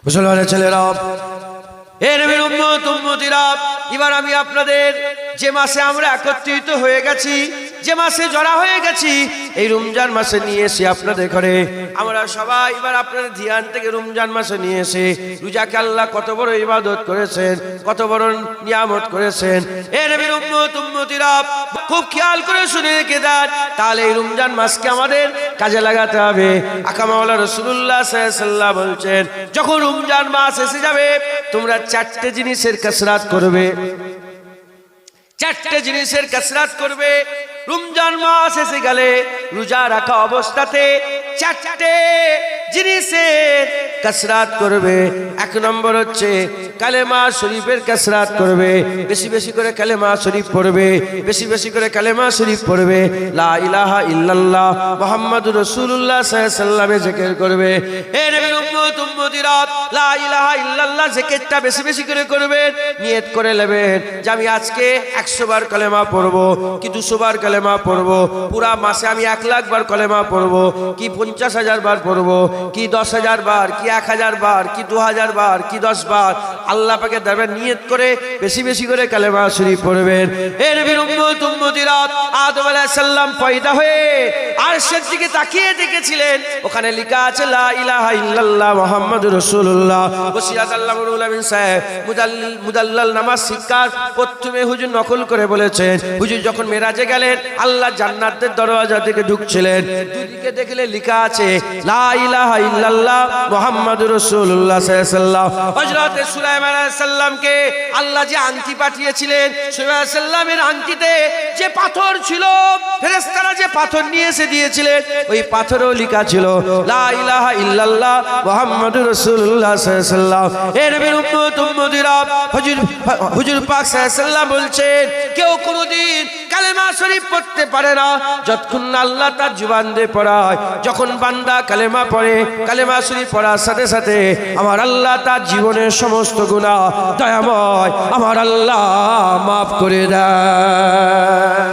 মুসলমানের ছেলেরা, এ নবীর উম্মত উম্মতিরা, এবার আমি আপনাদের যে মাসে আমরা একত্রিত হয়ে গেছি, যে মাসে জড়া হয়ে গেছি, এই রমজান মাসে নিয়ে এসে আপনাদের ঘরে আমরা সবাই এবার আপনাদের ধ্যান থেকে রমজান মাসে নিয়ে এসে রোজাকে আল্লাহ কত বড় ইবাদত করেছেন, কত বড় নিয়ামত করেছেন। এ নবীর উম্মত উম্মতিরা, খুব খেয়াল করে শুনে রেখে দেন, তাহলে এই রমজান মাসকে আমাদের কাজে লাগাতে হবে। আকা মাওলা রাসূলুল্লাহ সাল্লাল্লাহু আলাইহি ওয়াসাল্লাম বলছেন, যখন রমজান মাস এসে যাবে তোমরা চারটে জিনিসের কসরত করবে, চারটে জিনিসের কসরত করবে। রমজান মাস এসে গেলে রোজা রাখা অবস্থাতে চারটে জিনিসের কসরত করবে। এক নম্বর হচ্ছে কালেমা শরীফের কসরত করবে, বেশি বেশি করে কালেমা শরীফ পড়বে, বেশি বেশি করে কালেমা শরীফ পড়বে। লা ইলাহা ইল্লাল্লাহ মুহাম্মাদুর রাসূলুল্লাহ সাল্লাল্লাহু আলাইহি ওয়াসাল্লামের জিকির করবে। হে নবীর উম্মত উম্মতিরা, লা ইলাহা ইল্লাল্লাহ জিকিরটা বেশি বেশি করে করবেন, নিয়ত করে নেবেন যে আমি আজকে 100 বার কালেমা পড়বো, কি 200 বার কালেমা পড়বো, পুরা মাসে আমি 1 লাখ বার কালেমা পড়বো, কি 50,000 বার পড়বো, কি 10,000 বার, কি 1000 বার, কি 2000 বার, কি 10 বার। আল্লাহ পাকে দরবারে নিয়ত করে বেশি বেশি করে কালেমা শরীফ পড়বেন। হে নবীর উম্মত উম্মতিরা, আদম আলাইহিস সালাম পয়দা হয়ে আরশের দিকে তাকিয়ে দেখেছিলেন, ওখানে লেখা আছে লা ইলাহা ইল্লাল্লাহ মুহাম্মাদুর রাসূলুল্লাহ। বসিরাত আল্লাহুল আমিন সাহেব মুদাল্লাল নামাজ শিক্ষার প্রথমে হুজুর নকল করে বলেছেন, হুজুর যখন মেরাজে গেলেন আল্লাহ জান্নাতের দরওয়াজা থেকে ঢুকছিলেন, দুদিকে দেখলে লেখা আছে লা ইলাহা ইল্লাল্লাহ মুহাম্মাদুর রাসূলুল্লাহ সাল্লাল্লাহু আলাইহি ওয়াসাল্লাম। হযরত সুলাইমান আলাইহিস সালামকে আল্লাহ যে আংটি পাঠিয়েছিলেন, সুলাইমান আলাইহিস সালামের আংটিতে যে পাথর ছিল, ফেরেশতারা যে পাথর নিয়ে এসে দিয়েছিলেন, ওই পাথরেও লেখা ছিল লা ইলাহা ইল্লাল্লাহ মুহাম্মাদুর রাসূলুল্লাহ সাল্লাল্লাহু আলাইহি ওয়াসাল্লাম। এ নবীর উম্মত উম্মতিরা, হুজুর পাক সাল্লাল্লাহু আলাইহি ওয়াসাল্লাম বলছেন, কেউ কোনোদিন কালেমা শরীফ পড়তে পারে না যতক্ষণ না আল্লাহ তার জবান দিয়ে পড়ায়। যখন বান্দা কালেমা পড়ে, কালেমা শরীফ পড়ার সাথে সাথে আমার আল্লাহ তার জীবনের সমস্ত গুনাহ দয়াময় আমার আল্লাহ মাফ করে দেয়।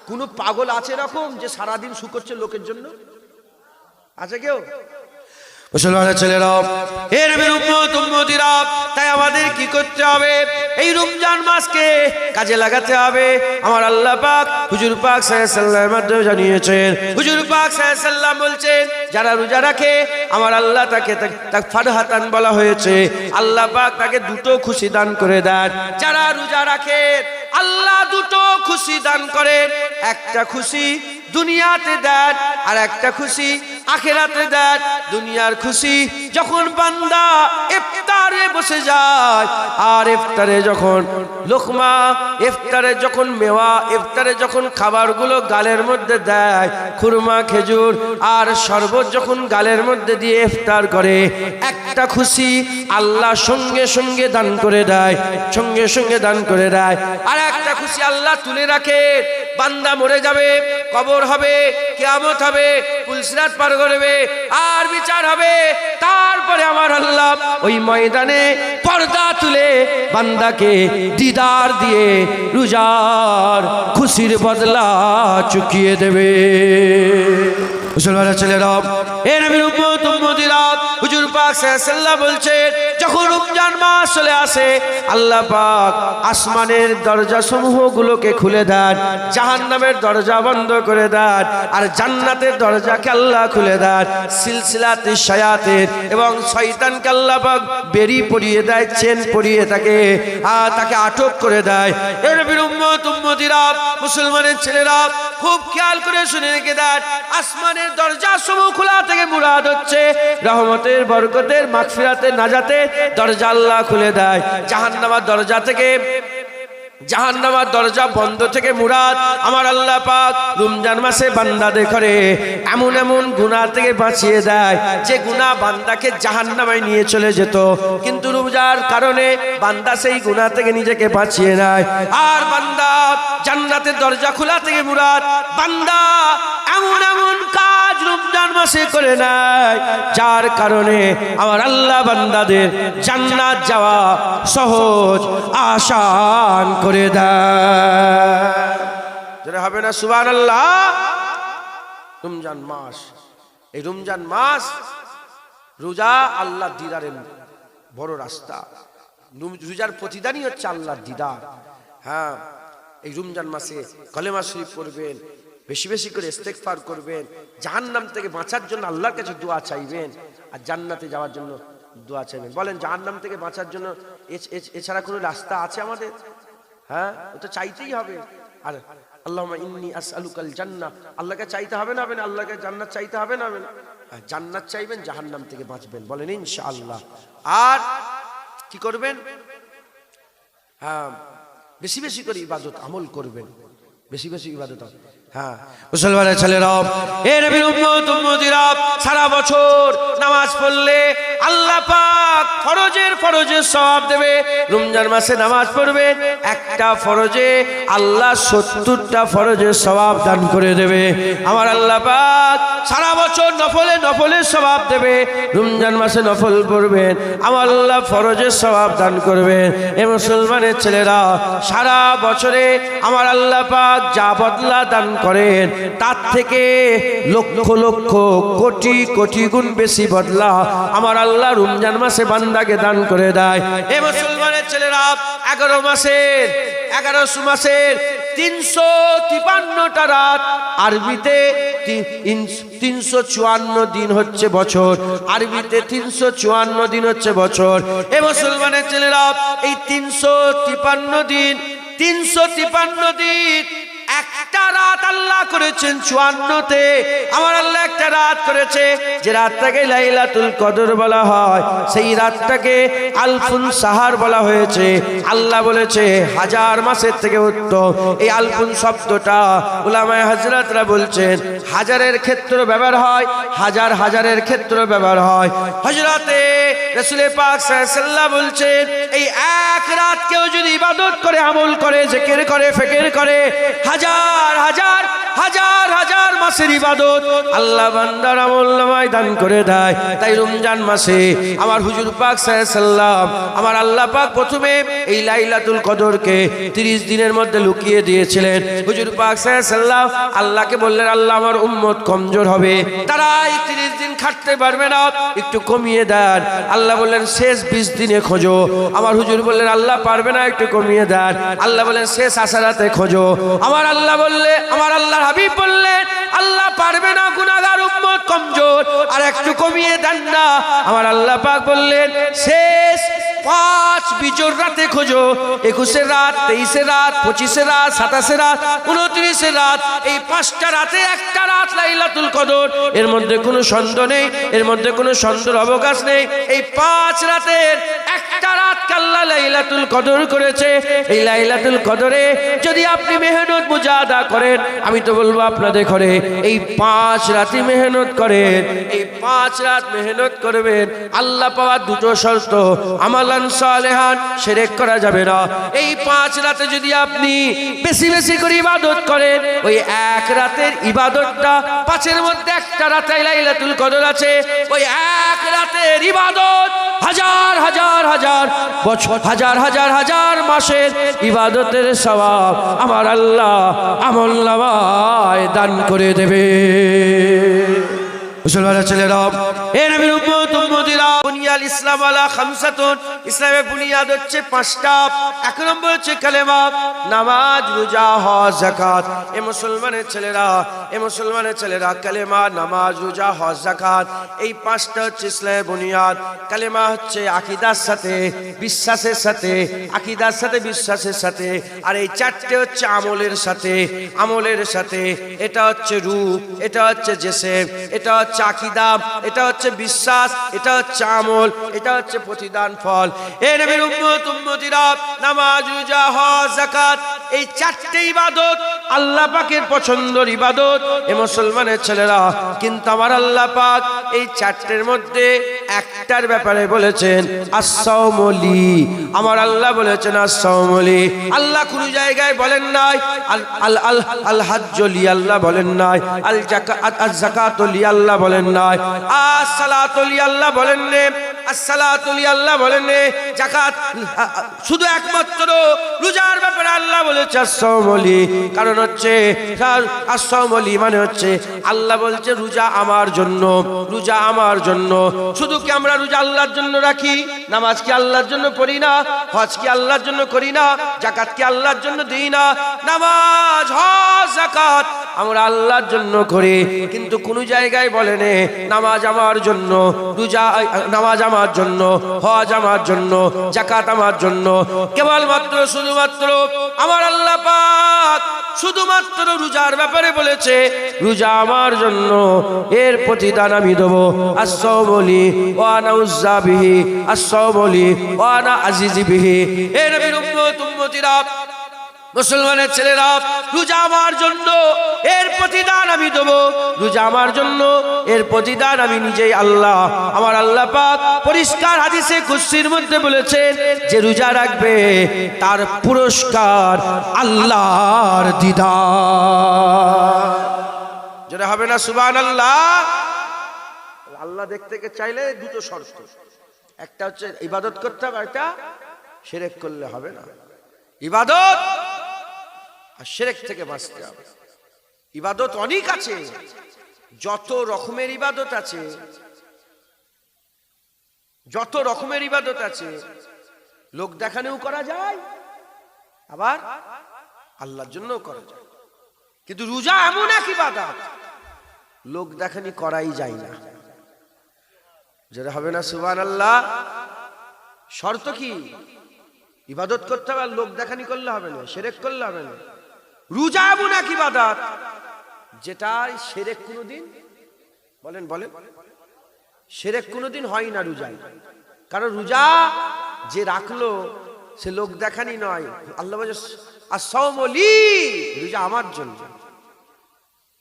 কোন পাগল আছে এরকম যে সারাদিন শুকোচ্ছে লোকের জন্য? আছে কেউ? মুসলমানের ছেলেরা, হে নবীর উম্মত উম্মতিরা, তাই আমাদের কি করতে হবে? এই রমজান মাসকে কাজে লাগাতে হবে। আমার আল্লাহ পাক হুজুর পাক সাল্লাল্লাহু আলাইহি ওয়াসাল্লামের মাধ্যমে জানিয়েছেন, হুজুর পাক সাল্লাল্লাহু আলাইহি ওয়াসাল্লাম বলছেন, যারা রোজা রাখে আমার আল্লাহ তাকে ফারহাতান বলা হয়েছে, আল্লাহ পাক তাকে দুটো খুশি দান করে দেন। যারা রোজা রাখে আল্লাহ দুটো খুশি দান করেন, একটা খুশি দুনিয়াতে দেন আর একটা খুশি আখিরাতে দেন। দুনিয়ার খুশি যখন বান্দা ইফতারে বসে যায়, আর ইফতারে যখন লোকমা, ইফতারে যখন মেওয়া, ইফতারে যখন খাবারগুলো গালের মধ্যে দেয়, খুরমা খেজুর আর শরবত যখন গালের মধ্যে দিয়ে ইফতার করে, একটা খুশি আল্লাহ সঙ্গে সঙ্গে দান করে দেয়, সঙ্গে সঙ্গে দান করে দেয়। আর একটা খুশি আল্লাহ তুলে রাখে, বান্দা মরে যাবে, কবর হবে, কিয়ামত হবে, পুলসিরাত পার করবে, আর বিচার হবে। তারপরে আমার আল্লাহ ওই ময়দানে পর্দা তুলে বান্দাকে দিদার দিয়ে রোজার খুশির বদলা চুকিয়ে দেবে। মুসলমানের ছেলেরা, হে নবীর উম্মত উম্মতিরা, হুজুর পাক সাল্লাল্লাহু আলাইহি ওয়াসাল্লাম বলছেন, যখন রমজান মাস চলে আসে আল্লাহ পাক আসমানের দরজা সমূহগুলোকে খুলে দেন, জাহান্নামের দরজা বন্ধ করে দেন, আর জান্নাতের দরজাকে আল্লাহ খুলে দেন। সিলসিলাতে শায়াতিন এবং শয়তানকে আল্লাহ পাক বেরি পরিয়ে দেয়, চেন পরিয়ে তাকে আটক করে দেয়। হে নবীর উম্মত উম্মতিরা, মুসলমানের ছেলেরা, খুব খেয়াল করে শুনে রেখে দেন, আসমানের দরজা সমূহ খোলা থেকে মুরাদ হচ্ছে রহমতের, বরকতের, মাগফিরাতের, নাজাতের দরজা আল্লাহ খুলে দেয়। জাহান্নামের দরজা থেকে, জাহান্নামের দরজা বন্ধ থেকে মুরাদ আমার আল্লাহ পাক রমজান মাসে বান্দাদের করে এমন এমন গুনাহ থেকে বাঁচিয়ে দেয় যে গুনাহ বান্দাকে জাহান্নামে নিয়ে চলে যেত, কিন্তু রোজার কারণে বান্দা সেই গুনাহ থেকে নিজেকে বাঁচিয়ে নেয়। আর বান্দা জান্নাতের দরজা খোলা থেকে মুরাদ বান্দা এমন এমন কাজ রমজান মাসে করে নেয় যার কারণে আমার আল্লাহ বান্দাদের জান্নাত যাওয়া সহজ আসান করে দেয়। হবে না সুবহানাল্লাহ? রমজান মাস, এই রমজান মাস রোজা আল্লাহর দিদারের বড় রাস্তা, রোজার প্রতিদানই হচ্ছে আল্লাহর দিদার। হ্যাঁ, এই রমজান মাসে কলেমা শরীফ পড়বেন, বেশি বেশি করে ইস্তেগফার করবেন, জাহান্নাম থেকে বাঁচার জন্য আল্লাহর কাছে দোয়া চাইবেন, আর জান্নাতে যাওয়ার জন্য দোয়া চাইবেন। বলেন জাহান্নাম থেকে বাঁচার জন্য এছাড়া কোনো রাস্তা আছে আমাদের? হ্যাঁ, ওটা চাইতেই হবে। আর আল্লাহুম্মা ইন্নী আসআলুকাল জান্নাহ, আল্লাহকে চাইতে হবে না? আল্লাহকে জান্নাত চাইতে হবে না? জান্নাত চাইবেন, জাহান্নাম থেকে বাঁচবেন। বলেন ইনশাআল্লাহ। আর কি করবেন? হ্যাঁ, বেশি বেশি করে ইবাদত আমল করবেন, বেশি বেশি ইবাদত। হ্যাঁ, মুসলমানের ছেলেরা, এ নবীর উম্মত উম্মতিরা, সারা বছর নামাজ পড়লে আল্লাহ পাক ফরজের সওয়াব দেবে। রমজান মাসে নামাজ পড়বেন, একটা ফরজে আল্লাহ 70টা ফরজের সওয়াব দান করে দেবে। আমার আল্লাহ পাক সারা বছর নফলের সওয়াব দেবে। রমজান মাসে নফল পড়বেন, আমার আল্লাহ ফরজের সওয়াব দান করবেন। এ মুসলমানের ছেলেরা, সারা বছরে আমার আল্লাহ পাক যা বদলা দান করেন, তার থেকে লক্ষ লক্ষ কোটি কোটি গুণ বেশি বদলা আমার আল্লাহ রমজান মাসে বান্দাকে দান করে দেয়। এ মুসলমানের ছেলেরা, 11 মাসের 353টা রাত, আরবিতে 354 দিন হচ্ছে বছর, আরবিতে 354 দিন হচ্ছে বছর। এ মুসলমানের ছেলেরা, এই 353 দিন একটা রাত আল্লাহ করেছেন 54তে। আমার আল্লাহ একটা রাত করেছে, যে রাতটাকে লাইলাতুল কদর বলা হয়, সেই রাতটাকে আলফুন সাহার বলা হয়েছে। আল্লাহ বলেছে হাজার মাসের থেকে উত্তম। এই আলফুন শব্দটা উলামায়ে হযরতরা বলছেন হাজারের ক্ষেত্রে ব্যবহার হয়, হাজারের ক্ষেত্রে ব্যবহার হয়। হযরতে রাসূল পাক সাল্লাল্লাহু আলাইহি ওয়াসাল্লাম বলছেন, এই এক রাত কেউ যদি ইবাদত করে, আমল করে, জিকির করে, ফিকির করে, হাজার মাসের ইবাদত আল্লাহ বান্দার আমলনামায় দান করে দেয়। তাই রমজান মাসে আমার হুজুর পাক সাল্লাল্লাহু আলাইহি ওয়াসাল্লাম, আমার আল্লাহ পাক প্রথমে এই লাইলাতুল কদরকে 30 দিনের মধ্যে লুকিয়ে দিয়েছিলেন। হুজুর পাক সাল্লাল্লাহু আলাইহি ওয়াসাল্লাম আল্লাহকে বললেন, আল্লাহ আমার উম্মত কমজোর হবে, তারা এই 30 দিন খাটতে পারবে না, একটু কমিয়ে দেন। আল্লাহ বললেন শেষ 20 দিনে খোঁজো। আমার হুজুর বললেন আল্লাহ পারবে না, একটু কমিয়ে দেন। আল্লাহ বললেন শেষ আশারাতে খোঁজো। আমার আল্লাহর হাবিব বললেন আল্লাহ পারবে না, গুনাহগার উম্মত কমজোর, আর একটু কমিয়ে দেন না। আমার আল্লাহ পাক বললেন শেষ 5 বিজোড় রাতে খোঁজো। 21 রাত, 23 রাত, 25 রাত, 27 রাত, 29 রাত, এই 5টা রাতে একটা রাত লাইলাতুল কদর। এর মধ্যে কোনো সন্দেহ নেই, এর মধ্যে কোনো সন্দেহের অবকাশ নেই। এই 5 রাতের একটা রাত আল্লাহ লাইলাতুল কদর করেছে। এই লাইলাতুল কদরে যদি আপনি মেহনত মুজাহাদা করেন, আমি তো বলবো আপনাদের ঘরে এই 5 রাতে মেহনত করেন, এই 5 রাত মেহনত করবেন। আল্লাহ পাওয়ার দুটো শর্ত, আমালান সালেহান, শিরক করা যাবে না। এই 5 রাতে যদি আপনি বেশি বেশি করে ইবাদত করেন, ওই এক রাতের ইবাদতটা 5-এর মধ্যে একটা রাতে লাইলাতুল কদর আছে, ওই এক রাতের ইবাদত হাজার বছর, হাজার মাসের ইবাদতের সওয়াব আমার আল্লাহ আমলনামায় দান করে দেবে। মুসলমানের ছেলেরা, এ নবীর উম্মত উম্মতিরা, বুনিয়াল ইসলাম আলা খামসাতুন, ইসলামের বুনিয়াদ হচ্ছে 5টা। 1 নম্বর হচ্ছে কালেমা, নামাজ, রোজা, হজ, যাকাত। এ মুসলমানের ছেলেরা, কালেমা, নামাজ, রোজা, হজ, যাকাত, এই 5টা হচ্ছে ইসলামের বুনিয়াদ। কালেমা হচ্ছে আকীদার সাথে, বিশ্বাসের সাথে, আকীদার সাথে, বিশ্বাসের সাথে। আর এই 4টে হচ্ছে আমলের সাথে। এটা হচ্ছে রূহ, এটা হচ্ছে জিসম, এটা হচ্ছে আকীদা, এটা হচ্ছে বিশ্বাস, এটা হচ্ছে আমল, এটা হচ্ছে প্রতিদান ফল। এ নবীর উম্মত উম্মতিরা, নামাজ, রোজা, হজ, যাকাত, এই 4টে ইবাদত আল্লাহ পাকের পছন্দের ইবাদত। এ মুসলমানের ছেলেরা, কিন্তু আমার আল্লাহ পাক এই 4টের মধ্যে একটার ব্যাপারে বলেছেন আস-সাওমুলি। আমার আল্লাহ বলেছেন আস-সাওমুলি। আল্লাহ কোন জায়গায় বলেন নাই আল হাজ্জুলি, আল্লাহ বলেন নাই আল যাকাতুলি, আল্লাহ বলেন নাই আস-সালাতুলি, আল্লাহ বলেন নে আসসালাতু আল্লাহ বলেন যাকাত শুধু একমাত্র রোজার ব্যাপারে আল্লাহ বলেছে আসসালামলি, কারণ হচ্ছে আসসালামলি মানে হচ্ছে আল্লাহ বলছে রোজা আমার জন্য, রোজা আমার জন্য। শুধু কি আমরা রোজা আল্লাহর জন্য রাখি? নামাজ কি আল্লাহর জন্য পড়ি না? হজ কি আল্লাহর জন্য করি না? যাকাত কি আল্লাহর জন্য দিই না? নামাজ, হজ, যাকাত আমরা আল্লাহর জন্য করি, কিন্তু কোন জায়গায় বলেন নামাজ আমার জন্য, রোজা নামাজ আমার জন্য, হজ আমার জন্য, যাকাত আমার জন্য। কেবলমাত্র শুধুমাত্র আমার আল্লাহ পাক শুধুমাত্র রোজার ব্যাপারে বলেছে রোজা আমার জন্য, এর প্রতিদান আমি দেবো। আসসালামুলি ওয়া আনা উজ্জা বিহি, আসসালামুলি ওয়া আনা আজিজি বিহি। এ নবীর উম্মত উম্মতিরা, মুসলমানের ছেলেরা, রোজা আমার জন্য, এর প্রতিদান আমি দেবো। রোজা আমার জন্য, এর প্রতিদান আমি নিজেই আল্লাহ। আমার আল্লাহ পাক পরিষ্কার হাদিসে কুদসির মধ্যে বলেছেন যে রোজা রাখবে তার পুরস্কার আল্লাহর দিদার। যেটা হবে না সুবহানাল্লাহ। আল্লাহ দেখতে চাইলে দুটো শর্ত, একটা হচ্ছে ইবাদত করতে হবে, একটা শিরক করলে হবে না। ইবাদত আর শিরক থেকে বাঁচতে হবে। ইবাদত অনেক আছে, যত রকমের ইবাদত আছে, যত রকমের ইবাদত আছে, লোক দেখানেও করা যায়, আবার আল্লাহর জন্যও করা যায়। কিন্তু রোজা এমন এক ইবাদত লোক দেখানি করাই যায় না। যেটা হবে না সুবহানাল্লাহ। শর্ত কি? ইবাদত করতে হবে, লোক দেখানি করলে হবে না, শিরক করলে হবে না। রোজা এমন এক ইবাদত যেটা শিরক কোনোদিন, বলেন বলেন, শিরক কোনোদিন হয় না রোজায়। কারণ রোজা যে রাখলো সে লোক দেখানি নয়, আল্লাহ বলে আসসালামুলি, রোজা আমার জন্য,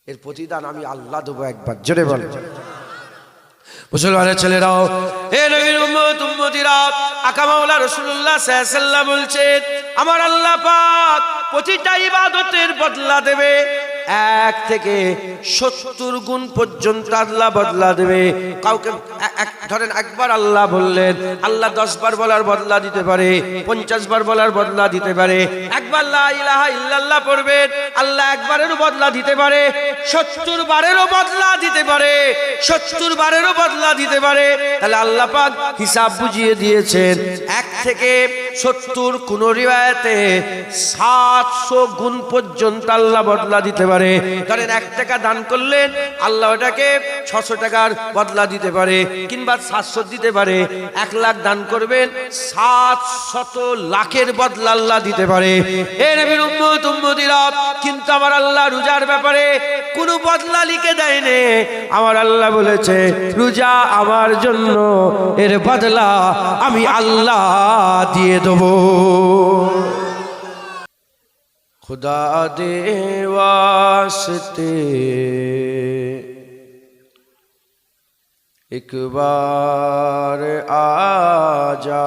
এর প্রতিদান আমি আল্লাহ দেবো। একবার জোরে বলে মুসলমানের ছেলেরাও, হে নবীর উম্মত উম্মতিরা, আকা মাওলা রাসূলুল্লাহ সাল্লাল্লাহু আলাইহি ওয়াসাল্লাম বলছেন আমার আল্লাহ পাক প্রতিটা ইবাদতের বদলা দেবে, 1 থেকে 70 গুণ পর্যন্ত আল্লাহ বদলা দেবে। কাউকে ধরেন একবার আল্লাহ বললেন, আল্লাহ 10 বার বলার বদলা দিতে পারে, 50 বার বলার বদলা দিতে পারে। একবার লা ইলাহা ইল্লাল্লাহ পড়বেন, আল্লাহ একবারেরও বদলা দিতে পারে, 70 বারেরও বদলা দিতে পারে, 70 বারেরও বদলা দিতে পারে। তাহলে আল্লাহ পাক হিসাব বুঝিয়ে দিয়েছেন 1 থেকে 70, কোন রিওয়ায়াতে 700 গুণ পর্যন্ত আল্লাহ বদলা দিতে পারে। কারণ 1 টাকা দান করলেন, আল্লাহ ওটাকে 600 টাকার বদলা দিতে পারে, কিংবা 700 দিতে পারে। 1 লাখ দান করবেন, 700 লাখের বদলা আল্লাহ দিতে পারে। হে নবীর উম্মত উম্মতিরা, কিন্তু আমার আল্লাহ রোজার ব্যাপারে কোনো বদলা লিখে দেয়নি। আমার আল্লাহ বলেছে রোজা আমার জন্য, এর বদলা আমি আল্লাহ দিয়ে দেবো। खुदा दे वास्ते एक बार आजा,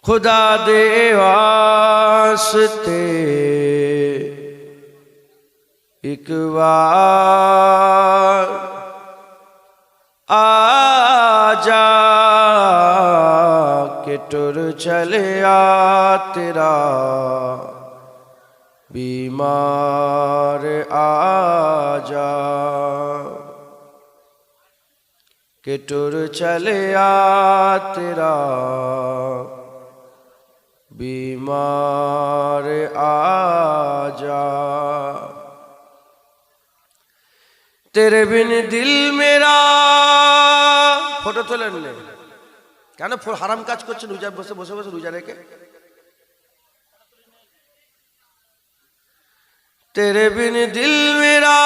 खुदा दे वास्ते एक बार आजा, के टुर चले आ तेरा बीमार आजा, के टुर चले आ तेरा बीमार आजा। तेरे बिन दिल मेरा, फोटो তোলেন না কেন? হারাম কাজ করছেন রোজা বসে বসে বসে রোজা রেখে। तेरे बिन दिल मेरा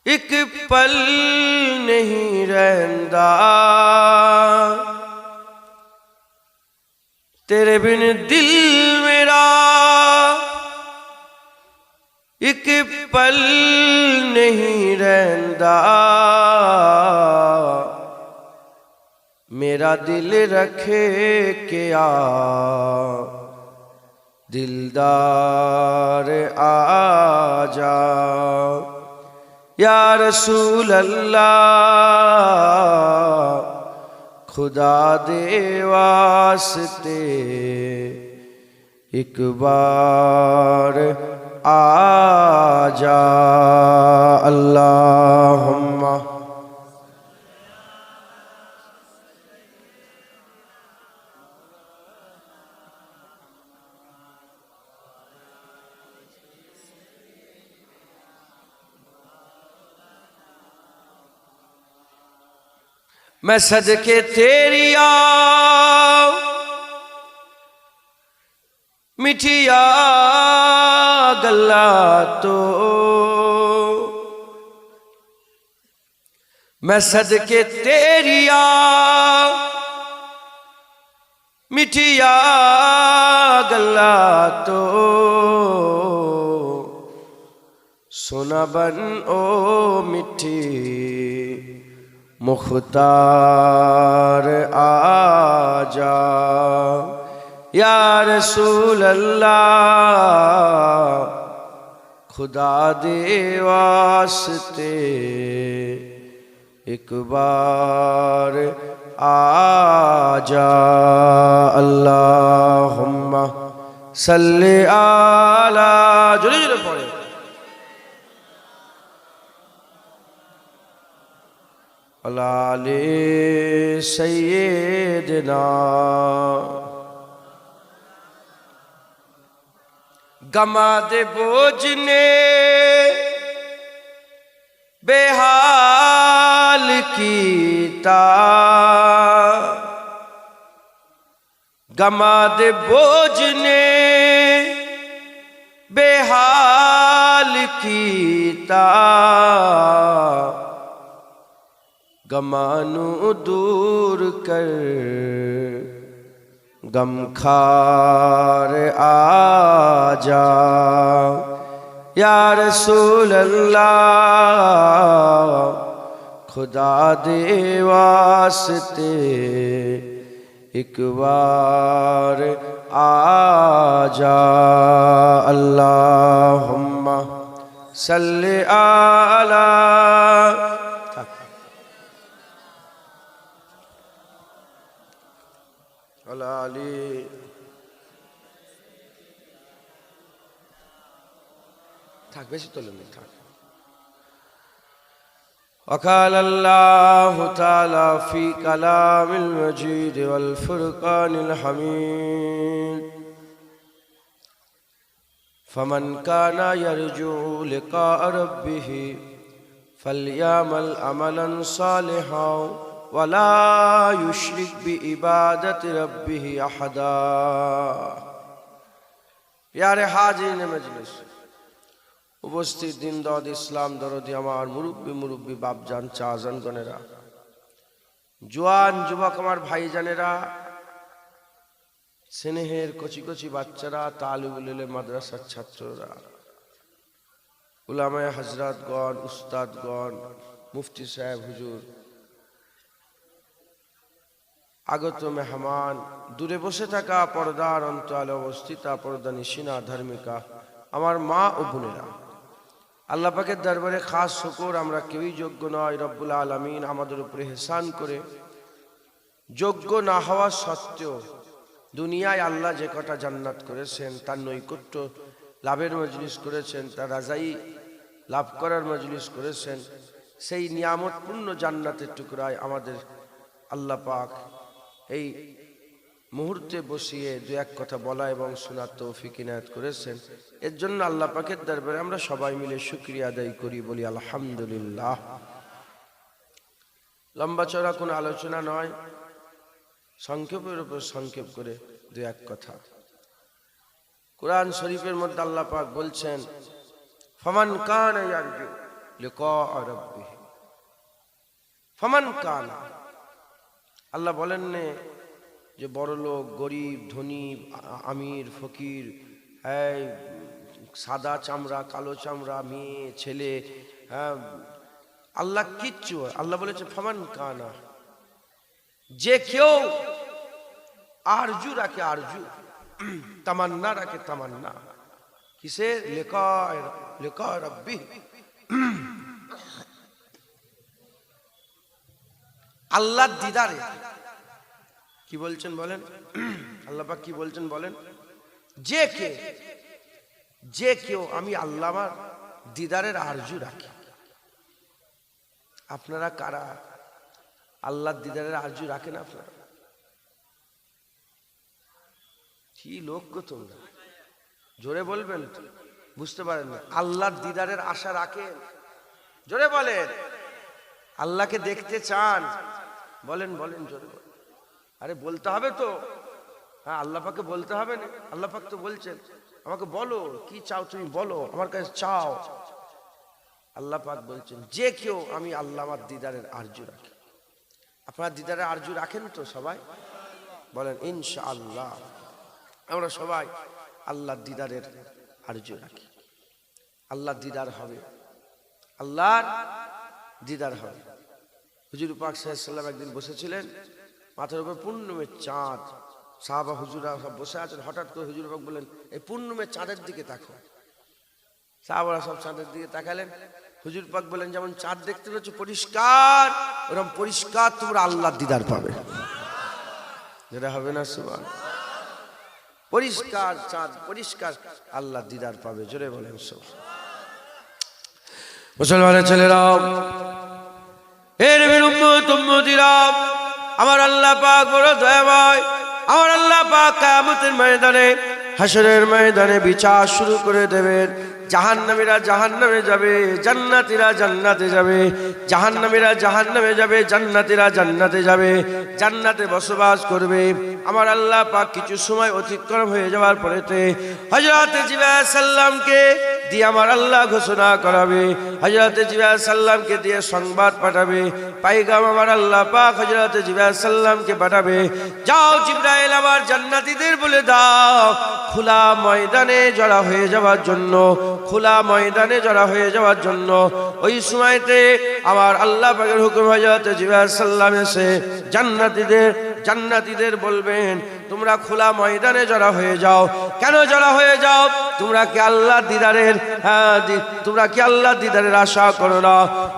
एक पल नहीं रहंदा, तेरे बिन दिल मेरा एक पल नहीं रहंदा, मेरा दिल रखे क्या दिलदार आजा, या रसूल अल्लाह खुदा दे वास्ते एक बार आजा अल्लाहुम्मा मैं सदके तेरी आओ मिठिया गल्ला तो मैं सदके तेरी आओ मिठिया गल्ला तो सोना बन ओ मिठी मुख्तार आजा या रसूल अल्लाह खुदा दे वास्ते एक बार आजा अल्लाहुम्मा सल्ली आला जोरे जोरे पढ़े अलाले सैयदना गमा दे बोझ ने बेहाल कीता गमा दे बोझ ने बेहाल कीता गमानू दूर कर गमखार आजा या रसूल अल्लाह खुदा दे वास्ते एक बार आजा अल्लाहुम्मा सल्ली आला अलाली থাক বেশি তোলেন না থাক وقال الله تعالى في كلام المجيد والفرقان الحميد فمن كان يرجو لقاء ربه فليعمل عملا صالحا ولا يشرك بعبادة ربه أحدا प्यारे हाजिरीन मजलिस उपस्थित दिन दौद इस्लाम दरदी আমার মুরব্বি মুরব্বি বাপজান চাজান গনেরা জওয়ান যুবক আমার ভাইজানেরা স্নেহের কচি কচি বাচ্চারা তালিবুল ইলম মাদ্রাসার ছাত্ররা উলামায়ে হযরতগণ উস্তাদগণ মুফতি সাহেব হুজুর আগত মেহমান দূরে বসে থাকা পর্দার অন্তরালে অবস্থিতা পর্দানিশিনা ধার্মিকা আমার মা ও বোনেরা আল্লাহ পাকের দরবারে খাস শুকর আমরা কেউই যোগ্য নয় রব্বুল আলামিন আমাদের উপরে ইহসান করে যোগ্য না হওয়া সত্ত্বেও দুনিয়ায় আল্লাহ যে কটা জান্নাত করেছেন তার নৈকট্য লাভের মজলিস করেছেন তার রাজাই লাভ করার মজলিস করেছেন সেই নিয়ামতপূর্ণ জান্নাতের টুকরায় আমাদের আল্লাহ পাক এই মুহূর্তে বসিয়ে দু এক কথা বলা এবং শোনার তৌফিক ইনায়াত করেছেন এর জন্য আল্লাহ পাকের দরবারে আমরা সবাই মিলে শুকরিয়া আদায় করি বলি আলহামদুলিল্লাহ লম্বা চড়া কোনো আলোচনা নয় সংক্ষেপের উপর সংক্ষেপ করে দু এক কথা কুরআন শরীফের মধ্যে আল্লাহ পাক বলছেন ফামান কানা ইয়ারজু লিকা রাব্বিহি ফামান কানা আল্লাহ বলেন না যে বড় লোক গরিব ধনী আমির ফকির এই সাদা চামড়া কালো চামড়া মেয়ে ছেলে আল্লাহ কিচ্ছু আল্লাহ বলেছে ফামান কানা যে কেউ আরজু রাখে আরজু তামান্না রাখে তামান্না কিসের লিকা রাব্বি আল্লাহর দিদারে কি বলছেন বলেন? আল্লাহ পাক কি বলছেন বলেন? যে কেউ আমি আল্লাহ আমার দিদারের আরজু রাখি। আপনারা কারা আল্লাহর দিদারের আরজু রাখেন? আপনারা কি লোক গো তোমরা, জোরে বলবেন, বুঝতে পারেন না? আল্লাহর দিদারের আশা রাখেন? জোরে বলেন। আল্লাহকে দেখতে চান? বলেন বলেন, জোরে বলেন। আরে বলতে হবে তো, হ্যাঁ আল্লাহ পাককে বলতে হবে না? আল্লাহ পাক তো বলছেন আমাকে বলো কি চাও, তুমি বলো আমার কাছে চাও। আল্লাহ পাক বলছেন যে কেউ আমি আল্লাহ আমার দিদারের আরজু রাখি। আপনারা দিদারের আরজু রাখেন তো সবাই? বলেন ইনশাআল্লাহ। আমরা সবাই আল্লাহর দিদারের আরজু রাখি। আল্লাহর দিদার হবে, আল্লাহর দিদার হবে। হুজুর পাক সাল্লাল্লাহু আলাইহি ওয়াসাল্লাম একদিন বসেছিলেন, মাথার উপর পূর্ণিমের চাঁদ, সাহাবা হুজুরা সব বসে আছেন। হঠাৎ করে হুজুর পাক বললেন এই পূর্ণিমের চাঁদের দিকে তাকো। সাহাবারা সব চাঁদের দিকে তাকালেন। হুজুর পাক বলেন যেমন চাঁদ দেখতে পাচ্ছ পরিষ্কার, ওরকম পরিষ্কার তোমরা আল্লাহর দিদার পাবে। যেটা হবে না সুবহানাল্লাহ? পরিষ্কার চাঁদ, পরিষ্কার আল্লাহর দিদার পাবে। জোরে বলেন সুবহানাল্লাহ। মুসলমানের ছেলেরা, এর উম্মত উম্মতিরা, আমার আল্লাহ পাক বড় দয়াময়। আমার আল্লাহ পাক কিয়ামতের ময়দানে, হাসরের ময়দানে বিচার শুরু করে দেবেন। জাহান্নামীরা জাহান্নামে যাবে, জান্নাতীরা জান্নাতে যাবে। জাহান্নামীরা জাহান্নামে যাবে, জান্নাতীরা জান্নাতে যাবে। জান্নাতে বসবাস করবে। আমার আল্লাহ পাক কিছু সময় অতিক্রম হয়ে যাওয়ার পরেতে হযরত জিবরাইল সাল্লামকে দিয়ে আমার আল্লাহ ঘোষণা করাবে। হযরত জিবরাইল সাল্লামকে দিয়ে সংবাদ পাঠাবে। পায়গাম আমার আল্লাহ পাক হযরত জিবরাইল সাল্লামকে পাঠাবে, যাও জিবরাইল আমার জান্নাতীদের বলে দাও খোলা ময়দানে জড়া হয়ে যাওয়ার জন্য, খোলা ময়দানে জড়া হয়ে যাওয়ার জন্য। ওই সময়তে আমার আল্লাহ পাকের হুকুম, হযরত জিবরাইল সাল্লাম এসে জান্নাতীদের বলবেন তোমরা খোলা ময়দানে জড়া হয়ে যাও। কেন জড়া হয়ে যাও? তোমরা কি আল্লাহ দিদারের আশা করো না?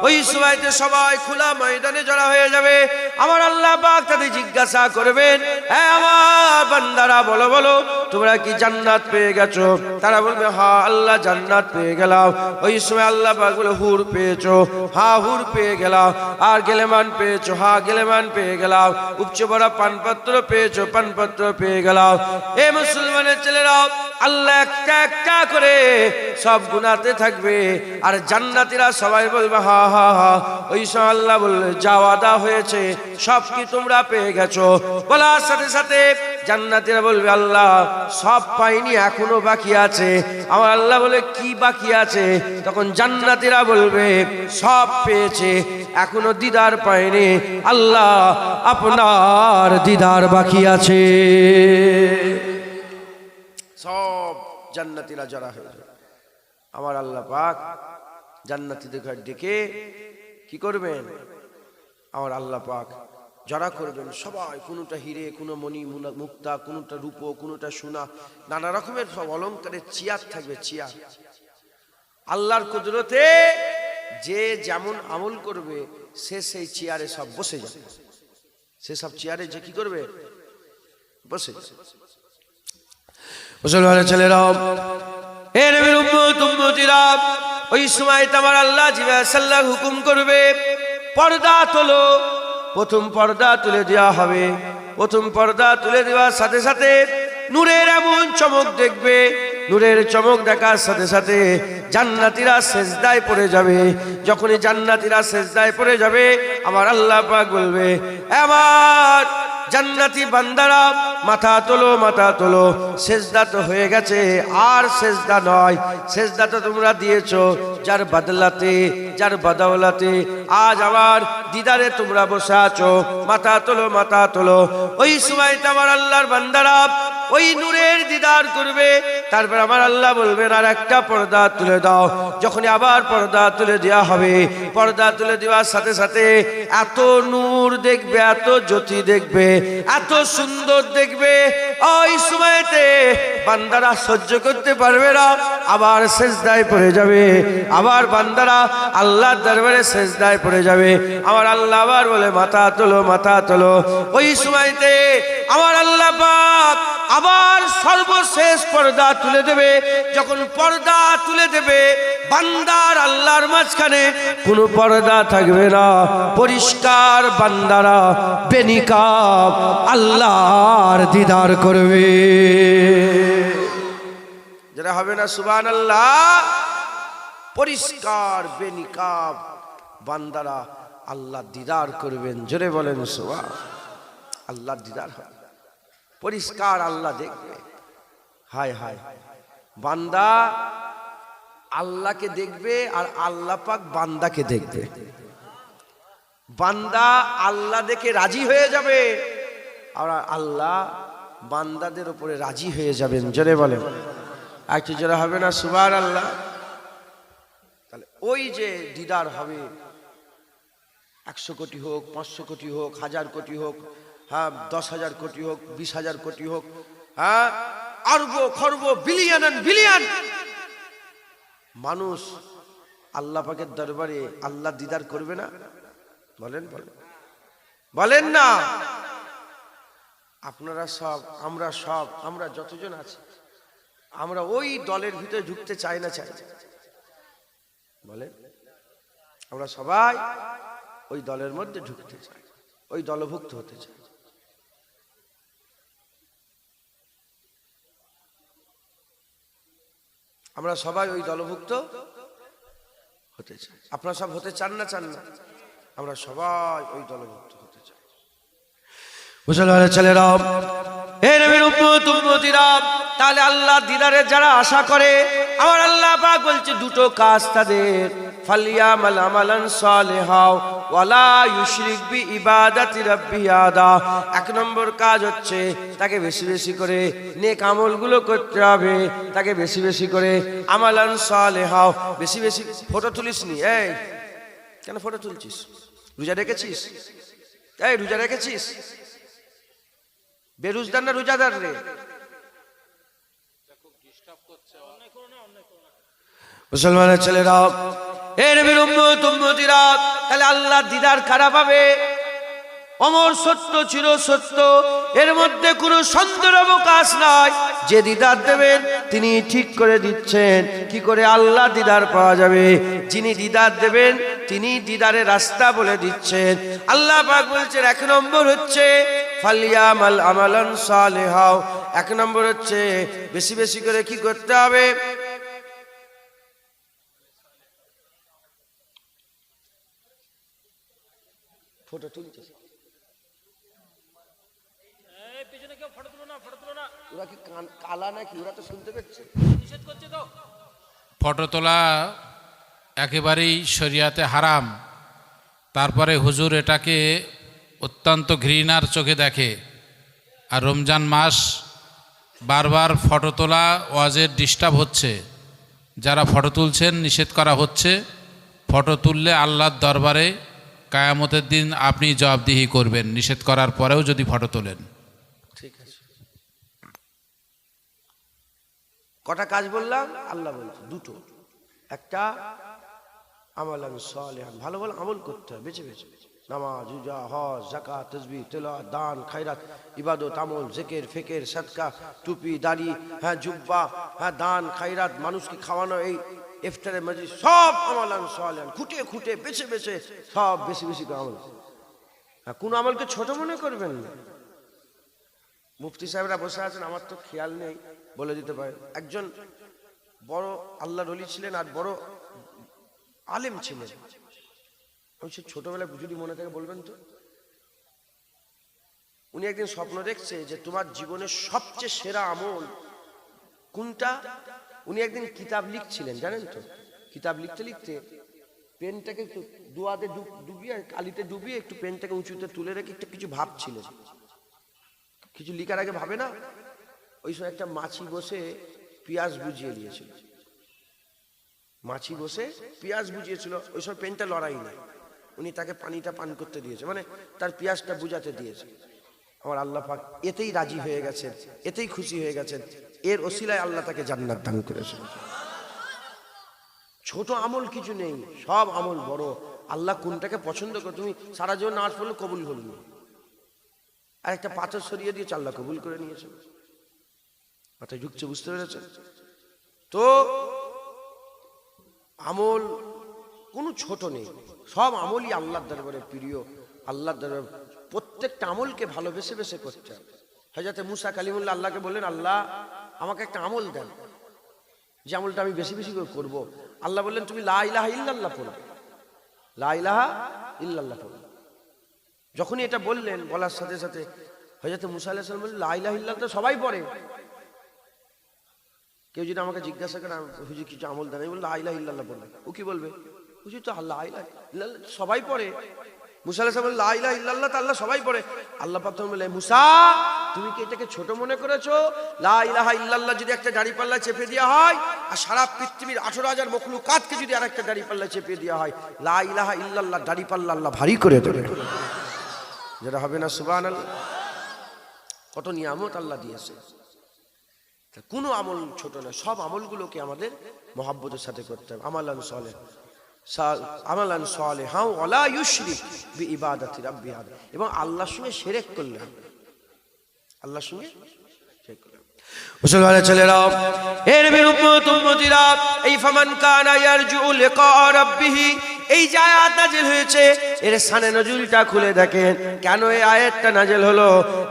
ওই সময়তে সবাই খোলা ময়দানে জড়া হয়ে যাবে। আমার আল্লাহ পাক তাদের জিজ্ঞাসা করবেন, হ্যাঁ আমার বান্দারা বলো বলো তোমরা কি জান্নাত পেয়ে গেছো? তারা বলবে হ্যাঁ আল্লাহ জান্নাত পেয়ে গেলাম। ওই সময় আল্লাহ পাক বলে হুর পেয়েছো? হ্যাঁ হুর পেয়ে গেলাম। আর গেলেমান পেয়েছো? হ্যাঁ গেলেমান পেয়ে গেলাম। উপচে পড়া পানপত্র পেয়েছো? পানপত্র পেয়ে গেলাম। এ মুসলমানের ছেলেরা, আল্লাহ একটা একটা করে সব গুনাতে থাকবে। আর জান্নাতীরা সবাই বলবে হা হা হা। ওই সময় আল্লাহ বলবে যা ওয়াদা হয়েছে সব কি তোমরা পেয়ে গেছো? বলার সাথে সাথে জান্নাতীরা বলবে আল্লাহ সব পাইনি, এখনো বাকি আছে। আমার আল্লাহ বলে কি বাকি আছে? তখন জান্নাতীরা বলবে সব পেয়েছে, এখনো দিদার পায়নি। আল্লাহ আপনার দিদার বাকি আছে। সব জান্নাতীরা জড়া হয়ে যাবে। আমার আল্লাহ পাক জান্নাতীদের ডেকে কি করবেন? আমার আল্লাহ পাক জড়া করবেন সবাই। কোনোটা হিরে, কোনো মণি মুক্তা, কোনোটা রূপো, কোনোটা সোনা, নানা রকমের সব অলংকারের চেয়ার থাকবে। চেয়ার আল্লাহর কুদরতে যে যেমন আমল করবে সে সেই চেয়ারে সব বসে যাবে। সে সব চেয়ারে যে কি করবে? বসে যাবে। মুসলমানের ছেলেরা, হে নবীর উম্মত উম্মতিরা, ওই সময় আমার আল্লাহ জিবরাইল সাল্লাল্লাহু হুকুম করবে পর্দা তোলো। প্রথম পর্দা তুলে দেওয়া হবে। প্রথম পর্দা তুলে দেওয়ার সাথে সাথে নূরের এমন চমক দেখবে। নূরের চমক দেখার সাথে সাথে জান্নাতীরা সেজদায় পড়ে যাবে। যখনই জান্নাতীরা সেজদায় পড়ে যাবে আমার আল্লাহ পাক বলবে আমার জান্নাতি বান্দারা মাথা তোলো, মাথা তোলো। সেজদা তো হয়ে গেছে, আর সেজদা নয়। সেজদা তো তোমরা দিয়েছো যার বদলাতে, যার বদৌলতে আজ আমার দিদারে তোমরা বসে আছো। মাথা তোলো, মাথা তোলো। ওই সময় আমার আল্লাহর বান্দারা ওই নূরের দিদার করবে। তারপর আমার আল্লাহ বলবেন আর একটা পর্দা তুলে দাও। যখনই আবার পর্দা তুলে দেওয়া হবে, পর্দা তুলে দেওয়ার সাথে সাথে এত নূর দেখবে, এত জ্যোতি দেখবে, এত সুন্দর দেখবে, ওই সময়তে বান্দারা সহ্য করতে পারবে না, আবার সেজদায় পড়ে যাবে। আবার বান্দারা আল্লাহর দরবারে সেজদায় পড়ে যাবে। আমার আল্লাহ আবার বলে মাথা তোলো, মাথা তোলো। ওই সময়তে আমার আল্লাহ পাক আবার সর্বশেষ পর্দা তুলে দেবে। যখন পর্দা তুলে দেবে, বান্দার আল্লাহর মাঝখানে কোনো পর্দা থাকবে না, পরিষ্কার বান্দারা বেনিকাব আল্লাহর দিদার করবে। যেটা হবে না সুবহানাল্লাহ, পরিষ্কার বেনিকাব বান্দারা আল্লাহ দিদার করবেন। জোরে বলেন সুবহান। আল্লাহ দিদার হবে, পরিষ্কার আল্লাহ দেখবে। হায় হায়, বান্দা আল্লাহকে দেখবে আর আল্লাহ পাক বান্দাকে দেখবে। বান্দা আল্লাহ দেখে রাজি হয়ে যাবে আর আল্লাহ বান্দাদের উপরে রাজি হয়ে যাবেন। জোরে বলেন, একটু জোরে হবে না সুবহানাল্লাহ। তাহলে ওই যে দিদার হবে, 100 কোটি হোক, 500 কোটি হোক, 1000 কোটি হোক, হ্যাঁ 10,000 কোটি হোক, 20,000 কোটি হোক, হ্যাঁ আরব খরব বিলিয়ন বিলিয়ন মানুষ আল্লাহ পাকের দরবারে আল্লাহ দিদার করবে না? বলেন বলেন বলেন না। আপনারা সব, আমরা যতজন আছি, আমরা ওই দলের ভিতরে ঢুকতে চাই না চাই? বলেন, আমরা সবাই ওই দলের মধ্যে ঢুকতে চাই, ওই দলভুক্ত হতে চাই। আমরা সবাই ওই দলভুক্ত হতে চাই। আপনারা সব হতে চান না চান না? আমরা সবাই ওই দলভুক্ত হতে চাই। মুসলমানের ছেলেরা, হে নবীর উম্মত উম্মতিরা, তাহলে আল্লাহ দিদারে যারা আশা করে, আমার আল্লাহ পাক বলছে দুটো কাজ তাদের, ফালিয়ামাল আমালান সালিহা ওয়ালা ইউশরিক বিইবাদাতি রাব্বি আহাদা। 1 নম্বর কাজ হচ্ছে তাকে বেশি বেশি করে নেক আমলগুলো করতে হবে, তাকে বেশি বেশি করে আমালান সালিহা। বেশি বেশি ফটো তুলিসনি? এই কেন ফটো তুলছিস? রোজা রেখেছিস? এই রোজা রেখেছিস? বেরোজদার না রোজাদার রে? মুসলমানের ছেলেরা, হে নবীর উম্মত উম্মতিরা, তাহলে আল্লাহ দিদার কারা পাবে? অমর সত্য, চির সত্য, এর মধ্যে কোনো সন্দেহের অবকাশ নাই। যে দিদার দেবেন তিনি ঠিক করে দিচ্ছেন কি করে আল্লাহ দিদার পাওয়া যাবে। যিনি দিদার দেবেন তিনি দিদারের রাস্তা বলে দিচ্ছেন। আল্লাহ পাক বলছেন 1 নম্বর হচ্ছে ফালিয়ামাল আমালান সালিহা। 1 নম্বর হচ্ছে বেশি বেশি করে কি করতে হবে? ফটো তুলছে, ওরা কি কালা নাকি? ওরা তো শুনতে পাচ্ছে। ফটো তোলা একেবারেই শরিয়াতে হারাম। তারপরে হুজুর এটাকে অত্যন্ত ঘৃণার চোখে দেখে। আর রমজান মাস, বারবার ফটো তোলা ওয়াজের ডিস্টার্ব হচ্ছে। যারা ফটো তুলছেন নিষেধ করা হচ্ছে। ফটো তুললে আল্লাহর দরবারে কায়ামতের দিন আপনি জবাবদিহি করবেন, নিষেধ করার পরেও যদি ফটো তোলেন। ঠিক আছে, কটা কাজ বললাম? আল্লাহ বলছে দুটো। একটা আমালান সালিহান, ভালো ভালো আমল করতে হবে, বেছে বেছে। নামাজ, রোজা, হজ, যাকাত, তাসবিহ, তেলাওয়াত, দান, খায়রাত, ইবাদত, আমল, জিকির, ফিকির, সাদকা, টুপি, দাড়ি, হ্যাঁ জুব্বা, হ্যাঁ দান, খায়রাত, মানুষকে খাওয়ানো, এই ইফতারের মজলিস, সব আমালান সালিহান, খুঁটে খুঁটে বেছে বেছে সব বেশি বেশি করে আমল। হ্যাঁ, কোন আমলকে ছোট মনে করবেন না। মুফতি সাহেবরা বসে আছেন, আমার তো খেয়াল নেই, বলে দিতে পারেন। একজন বড় আল্লাহর ওলি ছিলেন আর বড় আলেম ছিলেন। ওই ছোটবেলায় যদি মনে থাকে বলবেন তো। উনি একদিন স্বপ্ন দেখছে যে তোমার জীবনের সবচেয়ে সেরা আমল কোনটা। উনি একদিন কিতাব লিখছিলেন, জানেন তো। কিতাব লিখতে লিখতে পেনটাকে একটু দোয়াতে ডুবিয়ে, কালিতে ডুবিয়ে একটু পেনটাকে উঁচুতে তুলে রেখে একটু কিছু ভাবছিলেন। কিছু লিখার আগে ভাবে না? ওই ওই সময় একটা মাছি বসে পেঁয়াজ বুঝিয়ে দিয়েছিল, মাছি বসে পেঁয়াজ বুঝিয়েছিল। ওই সময় পেনটা লড়াই নাই, উনি তাকে পানিটা পান করতে দিয়েছে, মানে তার পেঁয়াজটা বুঝাতে দিয়েছে। আমার আল্লাহ পাক এতেই রাজি হয়ে গেছেন, এতেই খুশি হয়ে গেছেন, এর ওসিলায় আল্লাহ তাকে জান্নাত দান করেছেন। ছোট আমল কিছু নেই, সব আমল বড়। আল্লাহ কোনটাকে পছন্দ করে, তুমি সারা জীবন নামাজ পড়লে কবুল হলো, আর একটা পাথর সরিয়ে দিয়েছে আল্লাহ কবুল করে নিয়েছে। মাথায় ঢুকছে, বুঝতে পেরেছেন? তো আমল কোনো ছোট নেই, সব আমলই আল্লাহর দরবারে প্রিয়, আল্লাহর দরবারে প্রত্যেকটা আমলকে ভালোবেসে বেসে করতে হবে। হযরত মুসা কালিমুল্লাহ আল্লাহকে বললেন, আল্লাহ আমাকে একটা আমল দেন, যে আমলটা আমি বেশি বেশি করে করবো। আল্লাহ বললেন, তুমি লা ইলাহা ইল্লাল্লাহ পড়বে, লা ইলাহা ইল্লাল্লাহ পড়বে। যখনই এটা বললেন, বলার সাথে সাথে হযরত মুসা আলাইহিস সালাম বললেন, লা ইলাহা ইল্লাল্লাহ তো সবাই পড়ে। কেউ যদি আমাকে জিজ্ঞাসা করে, হুজুর কিছু আমল দেন, আমি বললাম লা ইলাহা ইল্লাল্লাহ পড়বে, ও কি বলবে? হুজুর তো লা ইলাহা ইল্লাল্লাহ সবাই পড়ে। মুসা আলাইহিস সালাম বললেন, লা ইলাহা ইল্লাল্লাহ তো আল্লাহ সবাই পড়ে। আল্লাহ পাক তখন বললেন, মুসা তুমি কি এটাকে ছোট মনে করেছো? লা ইলাহা ইল্লাল্লাহ যদি একটা দাড়িপাল্লা চেপে দেওয়া হয়, আর সারা পৃথিবীর 18,000 মখলুকাতকে যদি আরেকটা দাড়িপাল্লা চেপে দেওয়া হয়, লা ইলাহা ইল্লাল্লাহ দাড়িপাল্লা আল্লাহ ভারী করে দেবে, যেটা হবে না সুবহানাল্লাহ। কত নিয়ামত আল্লাহ দিয়েছে, কোনো আমল ছোট না, সব আমলগুলোকে আমাদের মহব্বতের সাথে করতে হবে। আমালান সালেহ, আমালান সালেহা ওয়ালা ইউশরিক বিইবাদাতি রাব্বি আহাদ, এবং আল্লাহর সঙ্গে শিরক করলে হবে, আল্লাহর সঙ্গে শিরক করলে। মুসলমানের ছেলেরা, এর বিরুদ্ধ উম্মতিরা, এই ফামান কানা ইয়ারজু লিকা রাব্বিহি, এই যে আয়াত নাযিল হয়েছে, এর শানে নজুলটা খুলে দেখেন, কেন এই আয়াতটা নাযিল হলো।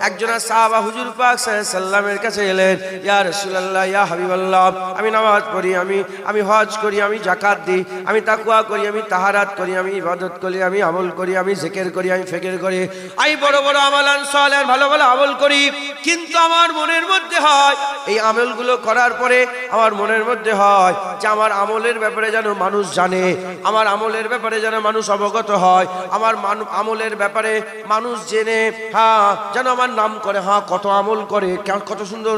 একজন সাহাবা হুজুর পাক সাল্লাল্লাহু আলাইহি সাল্লামের কাছে এলেন, ইয়া রাসূলুল্লাহ, ইয়া হাবিবাল্লাহ, আমি নামাজ পড়ি, আমি হজ করি, আমি যাকাত দিই, আমি তাকওয়া করি, আমি তাহারাত করি, আমি ইবাদত করি, আমি আমল করি, আমি জিকির করি, আমি ফিকির করি, আমি বড় বড় আমালান সালেহ ভালো ভালো আমল করি, কিন্তু আমার মনের মধ্যে হয়, এই আমলগুলো করার পরে আমার মনের মধ্যে হয় যে আমার আমলের ব্যাপারে যেন মানুষ জানে, আমার আমলের ব্যাপারে যেন মানুষ অবগত হয়, আমার আমলের ব্যাপারে মানুষ জেনে, হ্যাঁ যেন আমার নাম করে, হ্যাঁ কত আমল করে, কত সুন্দর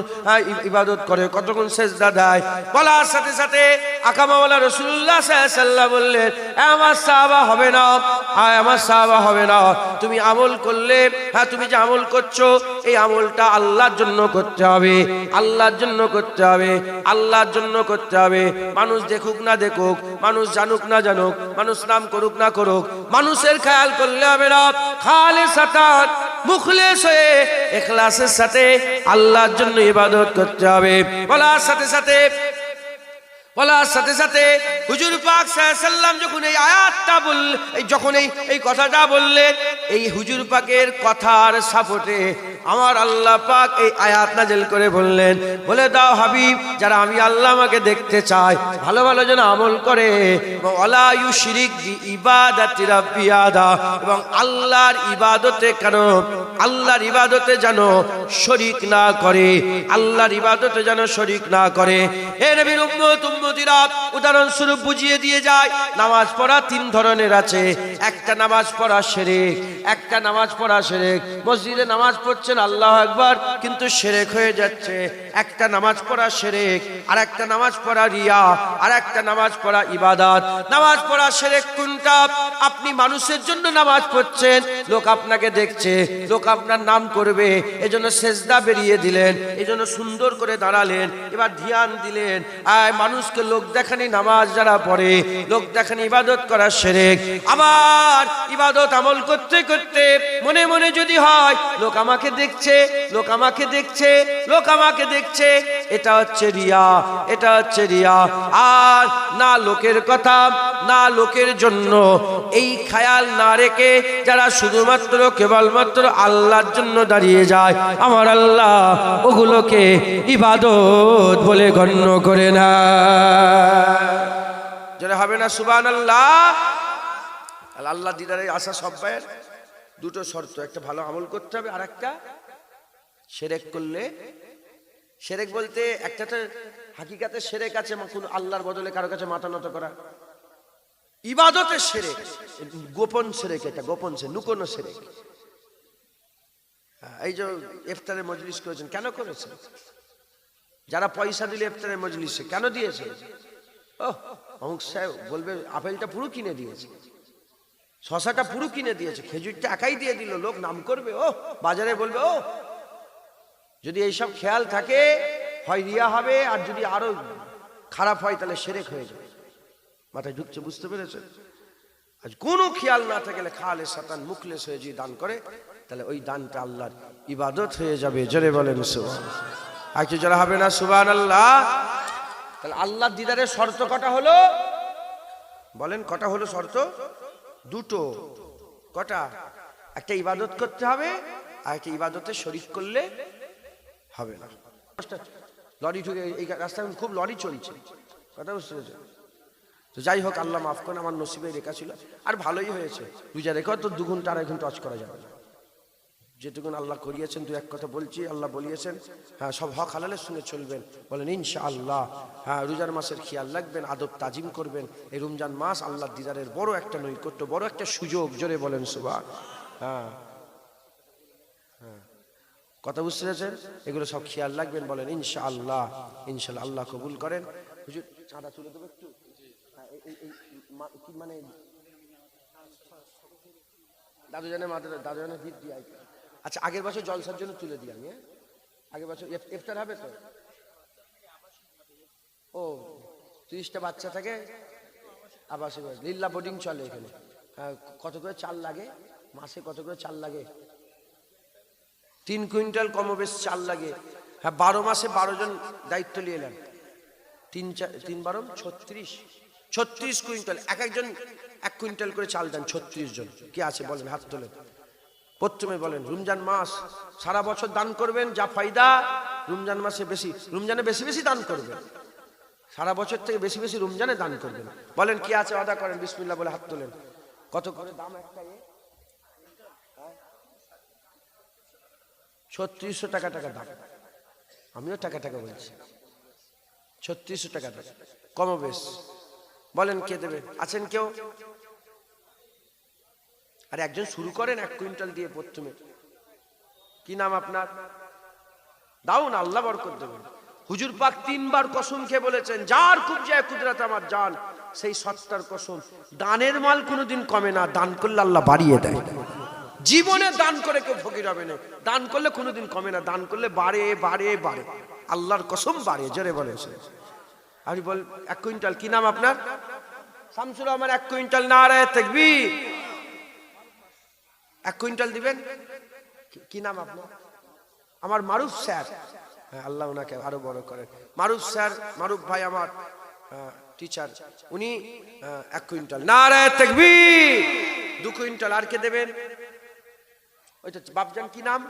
ইবাদত করে, কতক্ষণ সেজদা দেয়। বলার সাথে সাথে আকামাওয়ালা রাসূলুল্লাহ সাল্লাল্লাহু আলাইহি ওয়াসাল্লাম বললেন, আমার সাহাবা হবে না, আমার সাহাবা হবে না, তুমি আমল করলে, হ্যাঁ তুমি যে আমল করছো, এই আমলটা আল্লাহর জন্য করতে হবে, আল্লাহর জন্য করতে হবে, আল্লাহর জন্য করতে হবে। মানুষ দেখুক না দেখুক, মানুষ জানুক না জানুক, মানুষ নাম করুক না করুক, মানুষের খেয়াল করলে হবে না, খালিসাতান মুখলিস হয়ে ইখলাসের সাথে আল্লাহর জন্য ইবাদত করতে হবে। বলার সাথে সাথে হুজুর পাক সাল্লাল্লাহু আলাইহি সাল্লাম যখন এই আয়াতটা যখন এই কথাটা বললেন, এই হুজুর পাকের কথার সাপোর্টে আমার আল্লাহ পাক এই আয়াত নাযিল করে বললেন, বলে দাও হাবিব, যারা আমি আল্লাহ আমাকে দেখতে চাই, ভালো ভালো যেন আমল করে, ওয়ালা ইউশরিক বিইবাদাতি রাব্বি আহাদা, এবং আল্লাহর ইবাদতে কেন, আল্লাহর ইবাদতে যেন শরীক না করে, আল্লাহর ইবাদতে যেন শরীক না করে। হে নবীর উম্মত উম্মতিরা, উদাহরণস্বরূপ বুঝিয়ে দিয়ে যায়, নামাজ পড়া 3 ধরনের আছে। একটা নামাজ পড়া শিরক, একটা নামাজ পড়া শিরক, মসজিদে নামাজ পড়ছেন আল্লাহু আকবার, কিন্তু শিরক হয়ে যাচ্ছে। একটা নামাজ পড়া শিরক, আর একটা নামাজ পড়া রিয়া, আর একটা নামাজ পড়া ইবাদত। নামাজ পড়া শিরক কোনটা? আপনি মানুষের জন্য নামাজ পড়ছেন, লোক আপনাকে দেখছে, লোক আপনার নাম করবে, এজন্য সেজদা বেরিয়ে দিলেন, এজন্য সুন্দর করে দাঁড়ালেন, এবার ধ্যান দিলেন, মানুষকে লোক দেখানি নামাজ যারা পড়ে, লোক দেখানি ইবাদত করা শিরক। আবার ইবাদত আমল করতে করতে মনে মনে যদি হয়, লোক আমাকে দেখছে, লোক আমাকে দেখছে, লোক আমাকে দেখছে, এটা হচ্ছে রিয়া, এটা হচ্ছে রিয়া। আর না লোকের কথা, না লোকের জন্য, এই খেয়াল না রেখে যারা শুধুমাত্র কেবলমাত্র আল্লাহর জন্য দাঁড়িয়ে যায়, আমার আল্লাহ ওগুলোকে ইবাদত বলে গণ্য করে না। যারা হবে না সুবহানাল্লাহ। আল্লাহ দিদারে আসা সব ভাইয়ের দুটো শর্ত, একটা ভালো আমল করতে হবে, আর একটা শিরক করলে, শিরক বলতে একটা তো হাকিকাতে শিরক আছে, কোন আল্লাহর বদলে কারো কাছে মাথা নত করা, ইবাদতের শিরক, গোপন শিরক, এটা গোপন শিরক, লুকোনো শিরক। এই যে ইফতারে মজলিস করেছেন, কেন করেছেন? যারা পয়সা দিলে ইফতারের মজলিসে কেন দিয়েছে? অমুক সাহেব বলবে আপেলটা পুরো কিনে দিয়েছে, শশাটা পুরো কিনে দিয়েছে, খেজুরটা একাই দিয়ে দিল, লোক নাম করবে, বাজারে বলবে। যদি এইসব খেয়াল থাকে হয় রিয়া হবে, আর যদি আরো খারাপ হয় তাহলে শিরক হয়ে যাবে। মাথায় ঢুকছে? বুঝতে পেরেছেন? আজ কোনো খেয়াল না থাকলে খালে শতান মুখলেস হয়ে যদি দান করে তাহলে ওই দানটা আল্লাহর ইবাদত হয়ে যাবে। জোরে বলেন সুবহানাল্লাহ। আর কি যারা হবে না সুবহানাল্লাহ? তাহলে আল্লাহর দিদারের শর্ত কটা হলো? বলেন কটা হলো শর্ত? দুটো। কটা? একটা ইবাদত করতে হবে, আর একটা ইবাদতে শরীক করলে হবে না। লরি ঢুকে এই রাস্তায় খুব লরি চলছে, কথা বুঝতে পেরেছেন? তো যাই হোক, আল্লাহ মাফ করেন, আমার নসিবে রেখা ছিল, আর ভালোই হয়েছে। রোজা রেখেও তো 2 ঘন্টা 2.5 ঘন্টা কাজ করা যাবে না। যেটুকুন আল্লাহ করিয়েছেন, 2-1 কথা বলছি, আল্লাহ বলিয়েছেন, হ্যাঁ সব হক হালালের সঙ্গে চলবেন। বলেন ইনশাআল্লাহ। হ্যাঁ, রোজার মাসের খেয়াল রাখবেন, আদব তাজিম করবেন। এই রমজান মাস আল্লাহর দিদারের বড় একটা নৈকট্য, বড় একটা সুযোগ। জোরে বলেন সুবহান। হ্যাঁ হ্যাঁ, কথা বুঝতে পেরেছেন? এগুলো সব খেয়াল রাখবেন। বলেন ইনশাআল্লাহ। ইনশাআল্লাহ আল্লাহ কবুল করেন। হুজুর চাঁদা তুলে দেবো একটু, মানে দাদুজানের ভিড় দিয়ে। আচ্ছা, আগের বছর জলসার জন্য তুলে দিই আমি। আগের বছর ইফতার হবে তো? 30টা বাচ্চা থাকে, আবাসিক লিল্লা বোর্ডিং চলে এখানে। কত করে চাল লাগে মাসে? কত করে চাল লাগে? 3 কুইন্টাল কমবেশ চাল লাগে। হ্যাঁ, 12 মাসে 12 জন দায়িত্ব নিয়ে এলেন। 3 12 36 কুইন্টাল। একজন 1 কুইন্টাল করে চাল দেন। 36 জন কি আছে বলেন? হাত তোলেন। প্রথমে বলেন রমজান মাস সারা বছর দান করবেন, যা ফায়দা রমজান মাসে বেশি, রমজানে বেশি বেশি দান করবেন। সারা বছর থেকে বেশি বেশি রমজানে দান করবেন। বলেন কি আছে? ওয়াদা করেন, বিসমিল্লাহ বলে হাত তোলেন। কত করে দাম একটা? 3600 টাকা দাম। আমিও টাকা বলছি, 3600 টাকা দাম, কমবেশ। বলেন কে দেবে? আছেন কেউ? আর একজন শুরু করেন 1 কুইন্টাল দিয়ে প্রথমে। কি নাম আপনার? দাও না, আল্লাহ বরকত দেবেন। হুজুর পাক 3 বার কসম খেয়ে বলেছেন, যার খুব যায় কুদরত আমার জান, সেই সত্তার কসম, দানের মাল কোনোদিন কমে না, দান করলে আল্লাহ বাড়িয়ে দেয়। জীবনে দান করে কেউ ফকির হবে না, দান করলে কোনোদিন কমে না, দান করলে বাড়ে বাড়ে বাড়ে, আল্লাহর কসম বাড়ে। জোরে বলেন। আপনি বল 1 কুইন্টাল। কি নাম আপনার? শামসুর রহমান। 1 কুইন্টাল। নারায়ে তাকবীর। 1 কুইন্টাল দিবেন। কি নাম আপনার? আমার মারুফ স্যার। হ্যাঁ, আল্লাহ ওনাকে আরো বড় করেন। মারুফ স্যার, মারুফ ভাই আমার টিচার, উনি 1 কুইন্টাল। নারায়ে তাকবীর। 2 কুইন্টাল। আর কে দেবেন? ওইটা বাপজান। কি নাম?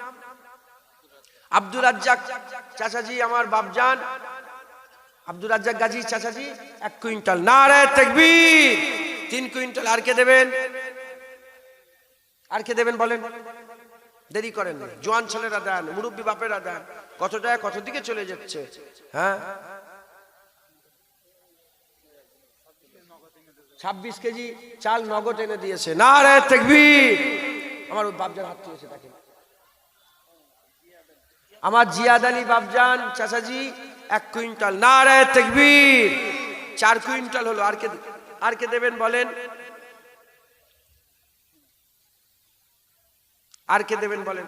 আব্দুর রাজ্জাক চাচাজি, আমার বাপজান আব্দুর রাজ্জাক গাজী চাচাজি। 1 কুইন্টাল। নারায়ে তাকবীর। 3 কুইন্টাল। আর কে দেবেন? আর কে দেবেন বলেন? দেরি করেন না, জোয়ান ছেলেরা দেন, মুরব্বী বাপেরা দেন। কত টাকা কত দিকে চলে যাচ্ছে? হ্যাঁ, 26 কেজি চাল নগদ এনে দিয়েছে। নারায়ে তাকবীর। আমার বাপজান হাত তুলেছে, দেখেন। আমার জিয়াদ আলী বাপজান চাচাজি 1 কুইন্টাল। নারায়ে তাকবীর। 4 কুইন্টাল হলো। আর কে দেবেন বলেন? আর কে দেবেন বলেন?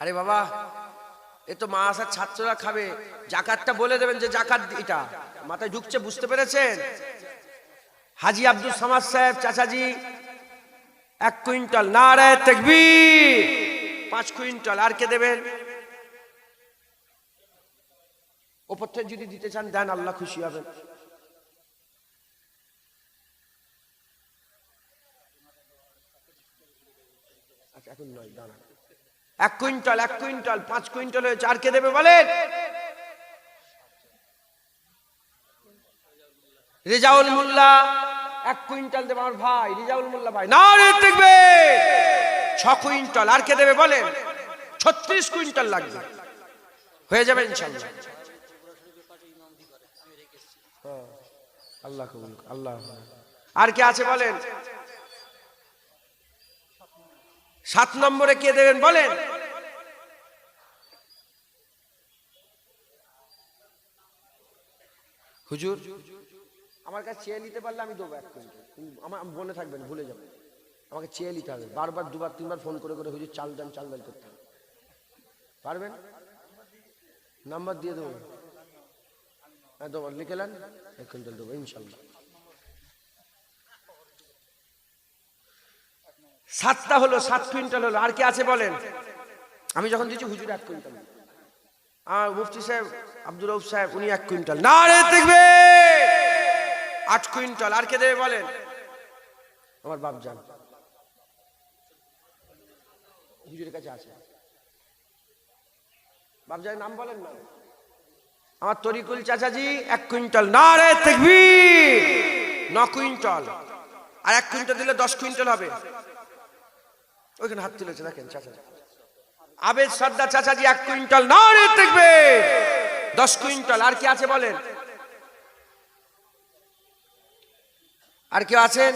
আরে বাবা, এ তো মাদ্রাসার ছাত্ররা খাবে, জাকাতটা বলে দেবেন যে জাকাত এটা মাথায় ঢুকছে। বুঝতে পেরেছেন? হাজী আব্দুল সামাদ সাহেব চাচাজি 1 কুইন্টাল। নারায়ে তাকবীর। 5 কুইন্টাল। আর কে দেবেন? ওপর থেকে যদি দিতে চান দেন, আল্লাহ খুশি হবেন। আচ্ছা, এখন নয়, দাঁড়ান। 1 কুইন্টাল। 1 কুইন্টাল। 5 কুইন্টাল হয়েছে। আর কে দেবে বলেন? রেজাউল মোল্লা 1 কুইন্টাল দেবে, আমার ভাই রেজাউল মোল্লা ভাই। নারায়ে তাকবীর। 6 কুইন্টাল। আর কে দেবে বলেন? 36 কুইন্টাল লাগবে, হয়ে যাবে ইনশাআল্লাহ। আল্লাহ কবুল। আল্লাহ। আর কে আছে বলেন? 7 নম্বরে কে দেবেন বলেন? হুজুর আমার কাছে চেয়ে নিতে পারলে আমি দেবো 1 কুইন্টাল, আমার মনে থাকবে না, ভুলে যাবো। আমাকে চেয়ে নিতে হবে, বারবার 2বার 3বার ফোন করে করে হুজুর চাল দেন করতে হবে। পারবেন? নাম্বার দিয়ে দেবো, হ্যাঁ দেবো, লিখে নেন, 1 কুইন্টাল দেবো ইনশাল্লাহ। 7টা হলো, 7 কুইন্টাল হলো। আর কি আছে বলেন? আমি যখন দিচ্ছি হুজুর 1 কুইন্টাল, আর মুফতি সাহেব আব্দুর রউফ সাহেব উনি 1 কুইন্টাল, নারে তাকবীর, 8 কুইন্টাল। আর কে দেবে বলেন? আমার বাপ জান হুজুরের কাছে আছে, বাপ জানের নাম বলেন না। আমার তরিকুল চাচাজি 1 কুইন্টাল, নারে তাকবীর, 9 কুইন্টাল। আর 1 কুইন্টাল দিলে 10 কুইন্টাল হবে। ওইখানে হাত তুলেছে দেখেন চাচাজি। আবেদ সর্দার চাচাজি 1 কুইন্টাল, নারে তাকবীর, 10 কুইন্টাল। আর কি আছে বলেন? আর কেউ আছেন?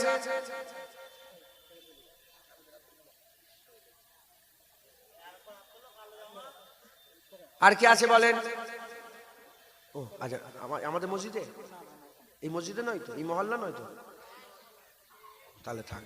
আর কি আছে বলেন? ও আচ্ছা, আমাদের মসজিদে, এই মসজিদে নয় তো, এই মহল্লা নয় তো, তাহলে থাক।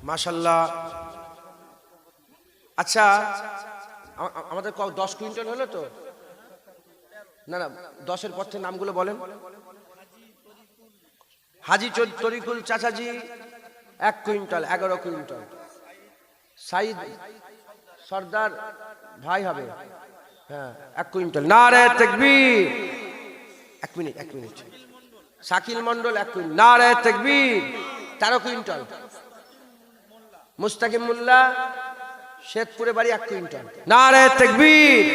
মাশাআল্লাহ। আচ্ছা আমাদের 10 কুইন্টাল হলো তো? না না, 10-এর পর থেকে নামগুলো বলেন। হাজি তরিকুল চাচাজি 1 কুইন্টাল, 11 কুইন্টাল। সাইদ সর্দার ভাই হবে, হ্যাঁ 1 কুইন্টাল, নারে তাকবীর। 1 মিনিট। শাকিল মন্ডল 1 কুইন্টাল, নারে তাকবীর, 13 কুইন্টাল। মুস্তাকিম মোল্লা শেখপুরে বাড়ি 1 কুইন্টাল, নারে তাকবীর,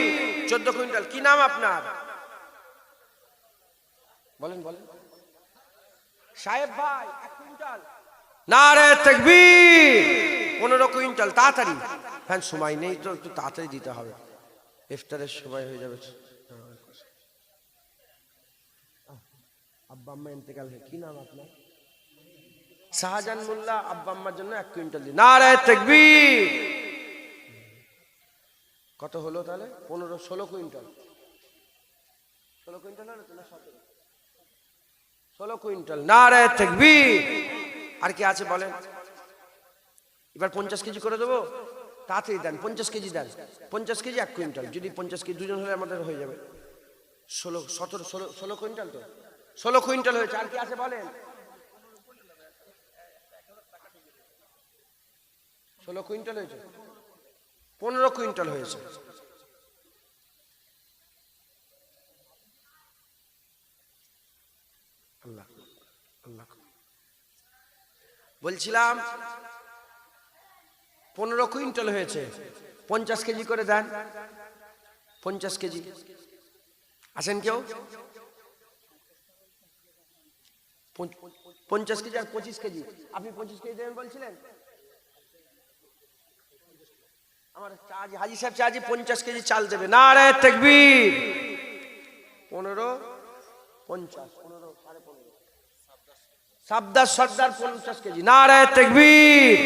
14 কুইন্টাল। কি নাম আপনার? বলেন। সাহেব ভাই 1 কুইন্টাল, নারে তাকবীর, 15 কুইন্টাল। তাড়াতাড়ি, হ্যাঁ সময় নেই তো, একটু তাড়াতাড়ি দিতে হবে, ইফতারের সময় হয়ে যাবে। আব্বা আম্মা ইন্তেকাল হয়ে, কি নাম আপনার? শাহজাহান মোল্লা, আব্বা আম্মার জন্য 1 কুইন্টাল দিন, নারে তাকবীর। কত হলো তাহলে? 16 কুইন্টাল। 16 কুইন্টাল হলো তো না 17? 16 কুইন্টাল, নারে তাকবীর। আর কি আছে বলেন? এবার 50 কেজি করে দেবো, তাড়াতাড়ি দেন, 50 কেজি দেন। 50 কেজি 1 কুইন্টাল, যদি 50 কেজি দুজন হলে আমাদের হয়ে যাবে 16 কুইন্টাল তো, 16 কুইন্টাল হয়েছে। আর কি আছে বলেন? 16 কুইন্টাল হয়েছে, 15 কুইন্টাল হয়েছে। আল্লাহ বলছিলাম 15 কুইন্টাল হয়েছে, 50 কেজি করে দেন। 50 কেজি আছেন কেউ? 50 কেজি আর 25 কেজি। আপনি 25 কেজি দেবেন বলছিলেন। আমার চাচি হাজি সাহেব চাচি 50 কেজি চাল দেবে। নারে তাকবীর। 15 50 15 15.5 সাবদার সর্দার 50 কেজি। নারে তাকবীর।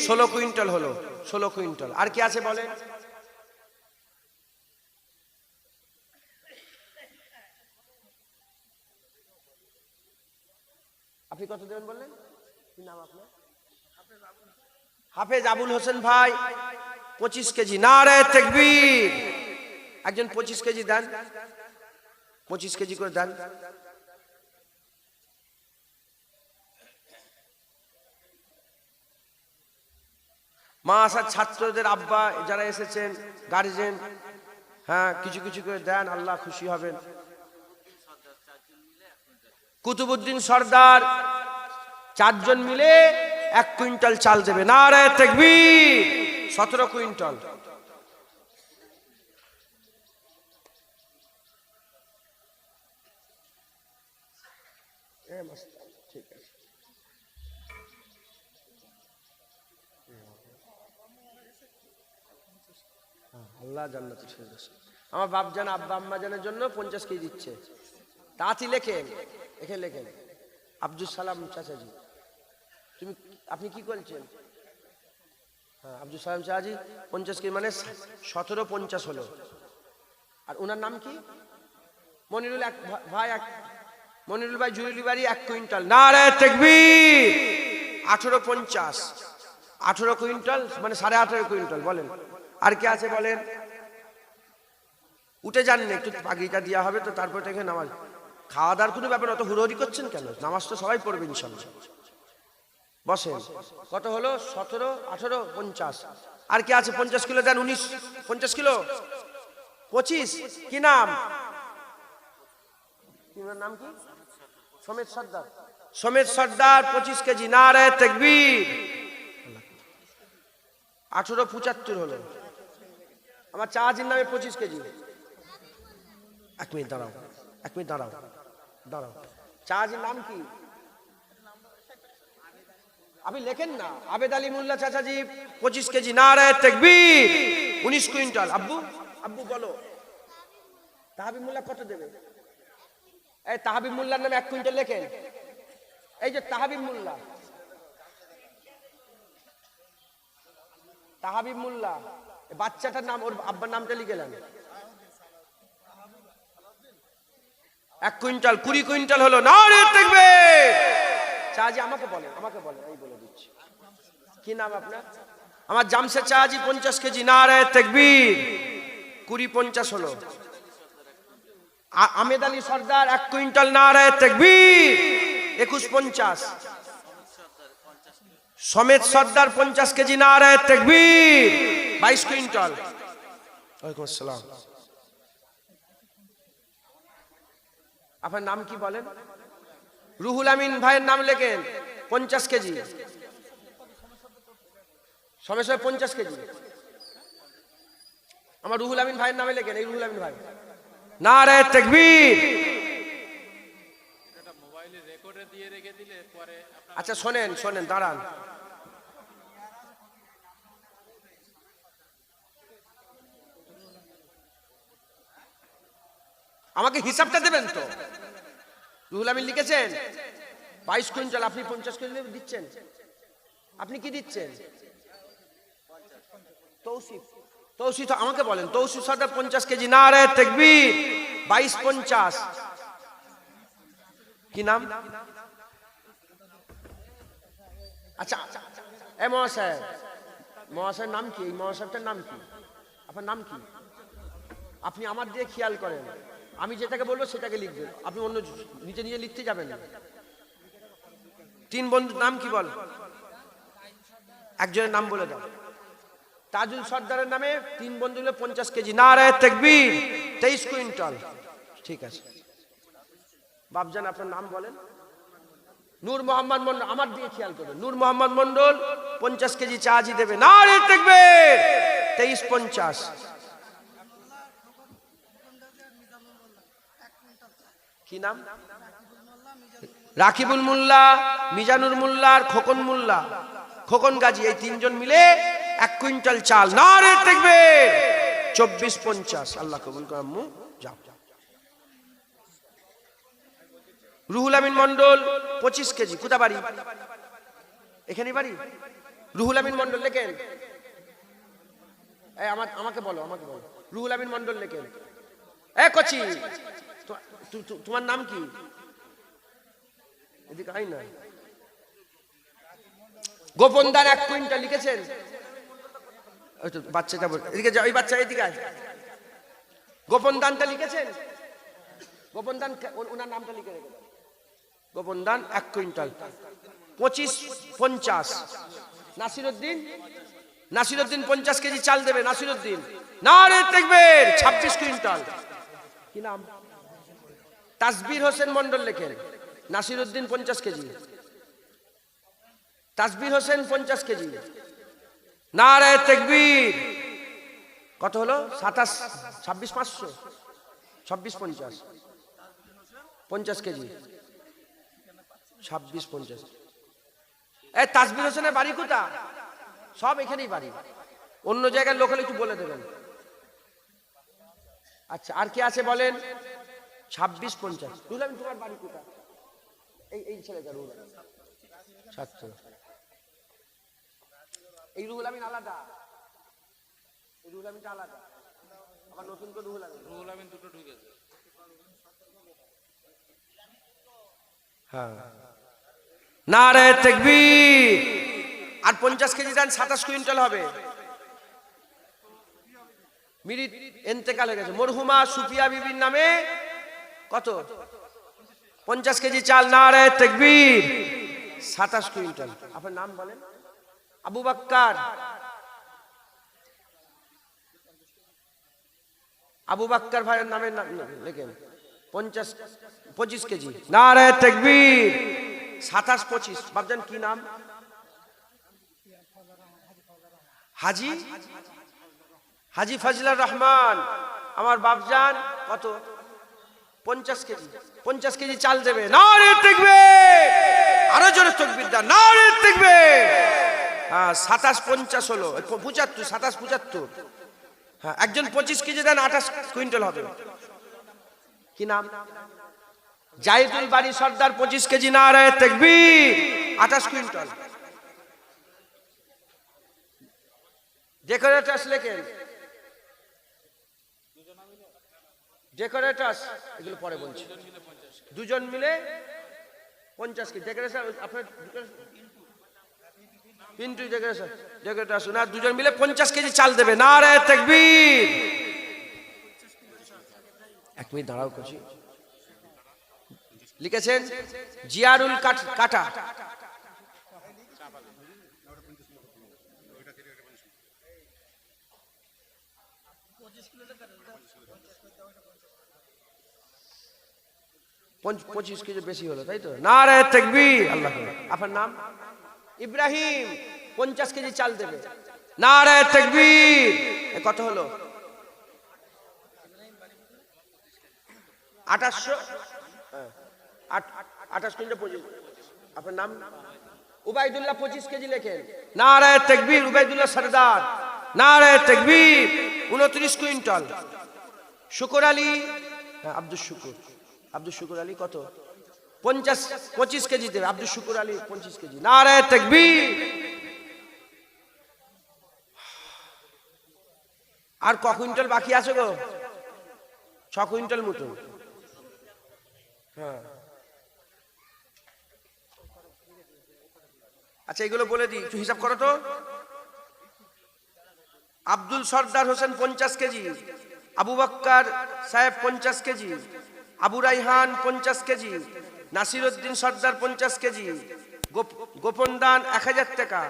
16 কুইন্টাল হলো, 16 কুইন্টাল। আর কি আছে বলেন? আপনি কত দেবেন বললেন? কি নাম আপনার? হাফেজ আবুল হোসেন ভাই 25 কেজি। নারে তাকবীর। একজন 25 কেজি দেন, 25 কেজি করে দেন। মা আসার ছাত্রদের আব্বা যারা এসেছেন, গার্জেন, হ্যাঁ কিছু কিছু করে দেন, আল্লাহ খুশি হবেন। কুতুবউদ্দিন সর্দার 4 জন মিলে 1 কুইন্টাল চাল দেবে। নারে তাকবীর। 17 কুইন্টাল। ঠিক আছে। আল্লাহ জান্নাতে ফেরদৌস। আমার বাপ জান আব্বা আম্মা জানের জন্য 50 কেজি দিচ্ছে। তাঁতি লেখেন, এখানে লেখেন আব্দুল সালাম চাচাজি। আপনি কি করছেন? হ্যাঁ আব্দুল সালাম চাচাজি 50 কেজি মানে 1750 হলো। আর ওনার নাম কি? মনিরুল ভাই, মনিরুল ভাই জুয়েলি বাড়ি 1 কুইন্টাল। নারে তাকবীর। 1850 18 কুইন্টাল মানে 18.5 কুইন্টাল বলেন। আর কি আছে বলেন? উঠে যান না, একটু পাগড়িটা দেওয়া হবে তো, তারপর থেকে নামাজ। খাওয়া দাওয়ার কোনো ব্যাপার, অত হুড়োহুড়ি করছেন কেন? নামাজ তো সবাই পড়বে ইনশাআল্লাহ। বসেন। কত হলো? 17 18 50। আর কি আছে? 50 কিলো দেন। 19 50 কিলো 25। কি নাম? নাম কি? সমেত সর্দার। সমেত সর্দার 25 কেজি। নারে তাকবীর। 1875 হলো। আমার চাচির নামে 25 কেজি। 1 মিনিট দাঁড়াও, 1 মিনিট দাঁড়াও, দাঁড়াও। চাচির নাম কি? আপনি লেখেন না। আবেদ আলী মোল্লা চাচাজি 25 কেজি। নারে তাকবীর। 19 কুইন্টাল। আব্বু আব্বু বলো তাহাবিব মোল্লা কত দেবে? এই তাহাবিব মোল্লার নামে 1 কুইন্টাল লেখেন। এই যে তাহাবিব মোল্লা, তাহাবিব মোল্লা বাচ্চাটার নাম, ওর আব্বার নামটা লিখে নেন। 1 কুইন্টাল 20 কুইন্টাল হলো। নারে তাকবীর। চাচি আমাকে বলেন, আমাকে বলেন, এই বলে দিচ্ছি। কি নাম আপনার? আমার জামশেদ চাচি 50 কেজি। নারে তাকবীর। 20 50 হলো। আমেদ আলী সর্দার 1 কুইন্টাল। নারে তাকবীর। 21 50। সমেত সর্দার 50 কেজি। নারে তাকবীর। 22 কুইন্টাল। ওয়ালাইকুম আসসালাম। আপনার নাম কি বলেন? রুহুল আমিন ভাইয়ের নাম লেখেন। 50 কেজি। সমস্যা 50 কেজি। আমার রুহুল আমিন ভাইয়ের নামে লেখেন। এই রুহুল আমিন ভাই। নারে তাকবীর। আচ্ছা শোনেন, শোনেন, দাঁড়ান। আমাকে হিসাবটা দেবেন তো। রুহুল আমিন লিখেছেন 22 কুইন্টাল। আপনি 50 কেজি দিচ্ছেন। আপনি কি দিচ্ছেন? তৌসিফ। তৌসিফ আমাকে বলেন। তৌসিফ সর্দার 50 কেজি। নারে তাকবীর। 22 50। কি নাম? আচ্ছা এ মহাশয়, মহাশয়ের নাম কি? এই মহাশয়টার নাম কি? আপনার নাম কি? আপনি আমার দিয়ে খেয়াল করেন। আমি যেটাকে বলবো সেটাকে লিখবেন। আপনি অন্য নিচে নিচে লিখতে যাবেন না। 3 বন্ধুর নাম কি বল? একজনের নাম বলে দাও। তাজুল সর্দারের নামে 3 বন্ধু মিলে 50 কেজি। নারে তাকবীর। 23 কুইন্টাল। ঠিক আছে। বাপজান আপনার নাম বলেন। নূর মোহাম্মদ মন্ডল। আমার দিয়ে খেয়াল করবেন। নূর মোহাম্মদ মন্ডল 50 কেজি চাচি দেবে। নারে তাকবীর। 23 50। কি নাম? রাকিবুল মোল্লা, মিজানুর মোল্লা আর খোকন মোল্লা, খোকন গাজী, এই তিনজন মিলে 1 কুইন্টাল চাল। নারে তাকবীর। 2450। আল্লাহ কবুল করুন। আম্মু যাও। রুহুল আমিন মন্ডল 25 কেজি। কোথা বাড়ি? এখানেই বাড়ি। রুহুল আমিন মন্ডল লেখেন। আমাকে বলো, আমাকে বলো। রুহুল আমিন মন্ডল লেখেন। কচি, তোমার নাম কি? এদিকে আই না। গোপন দান 1 কুইন্টাল লিখেছেন। ওই তো বাচ্চাটা বল, এদিকে যাও। ওই বাচ্চা এদিকে আয়। গোপন দানটা লিখেছেন? গোপন দান ওনার নামটা লিখে রেখে দাও। গোপন দান 1 কুইন্টাল। 2550। নাসিরউদ্দিন, নাসিরউদ্দিন 50 কেজি চাল দেবে। নাসিরউদ্দিন। নারে তাকবীর। 26 কুইন্টাল। কি নাম? তাসবির হোসেন মন্ডল লেখেন। নাসিরউদ্দিন 50 কেজি। তাসবির হোসেন 50 কেজি। নারে তাকবীর। কত হলো? 27, 26500, 2650, 50 কেজি, 2650। তাসবির হোসেনের বাড়ি কোথা? সব এখানেই বাড়ি। অন্য জায়গার লোক হলে একটু বলে দেবেন। আচ্ছা, আর কি আছে বলেন? 2650। রুহুল আমিন, তোমার বাড়ি কোথা? এই ছেলেটা রুহুল আমিন। ছাত্র। এই রুহুল আমিন আলাদা। এই রুহুল আমিনটা আলাদা। আবার নতুন করে রুহুল আমিন। রুহুল আমিন দুটো ঢুকেছে। হ্যাঁ। নারে তাকবীর। আর 50 কেজি দেন, 27 কুইন্টাল হবে। মিরিত ইন্তেকাল হয়ে গেছে মরহুমা সুফিয়া বিবির নামে। কত? 50 কেজি চাল। নারে তাকবীর। 27 কুইন্টাল। আপনার নাম বলেন? আবু বাক্কার। আবু বাক্কার ভাইয়ের নামের নাম লেখেন। 25 কেজি। নারে তাকবীর। 27, 25। বাপজান কি নাম? হাজি, হাজি ফজলার রহমান। আমার বাপজান কত? 50 কেজি। 50 কেজি চাল দেবে। নারে তাকবীর। আরো জোরে তাকবীর দাও। নারে তাকবীর। হ্যাঁ, 27, 50 হলো। 75, 27, 75। হ্যাঁ, একজন 25 কেজি দেন, 28 কুইন্টাল হবে। কি নাম? জাহিদুল বাড়ি সর্দার 25 কেজি। নারে তাকবীর। 28 কুইন্টাল। ডেকোরেটরস লেখেন। ডেকোরেটরস এগুলো পরে বলছি। দুজন মিলে 50 কেজি। ডেকোরেটর আপনার পিন্টু ডেকোরেটর, ডেকোরেটর না, দুজন মিলে 50 কেজি চাল দেবে। নারে তাকবীর। 1 মিনিট দাঁড়াও করছি। লিখেছেন জিয়ারুল কাটা। পঁচিশ কেজি বেশি হলো, তাই তো? নারে তাকবীর। আল্লাহ। আপনার নাম? ইব্রাহিম। 50 কেজি চাল দেবে। নারে তাকবীর। কত হলো? 28 কুইন্টাল 25। আপনার নাম? উবাইদুল্লাহ 25 কেজি লেখেন। নারে তাকবীর। উবাইদুল্লাহ সরদার। নারে তাকবীর। 29 কুইন্টাল। শুকর আলী, আব্দুল শুকুর। আব্দুল শুকুর আলী কত? 25 কেজি দেবে। আব্দুল শুকুর আলী 25 কেজি। নারে তাকবীর। আর ক কুইন্টাল বাকি আছে গো? 6 কুইন্টাল মতো। হ্যাঁ, আচ্ছা, এগুলো বলে দিই, একটু হিসাব করো তো। আব্দুল সর্দার হোসেন 50 কেজি। আবু বাক্কার সাহেব 50 কেজি। আবু রাইহান 50 কেজি। নাসিরউদ্দিন সর্দার 50 কেজি। গোপন দান 1000 টাকা।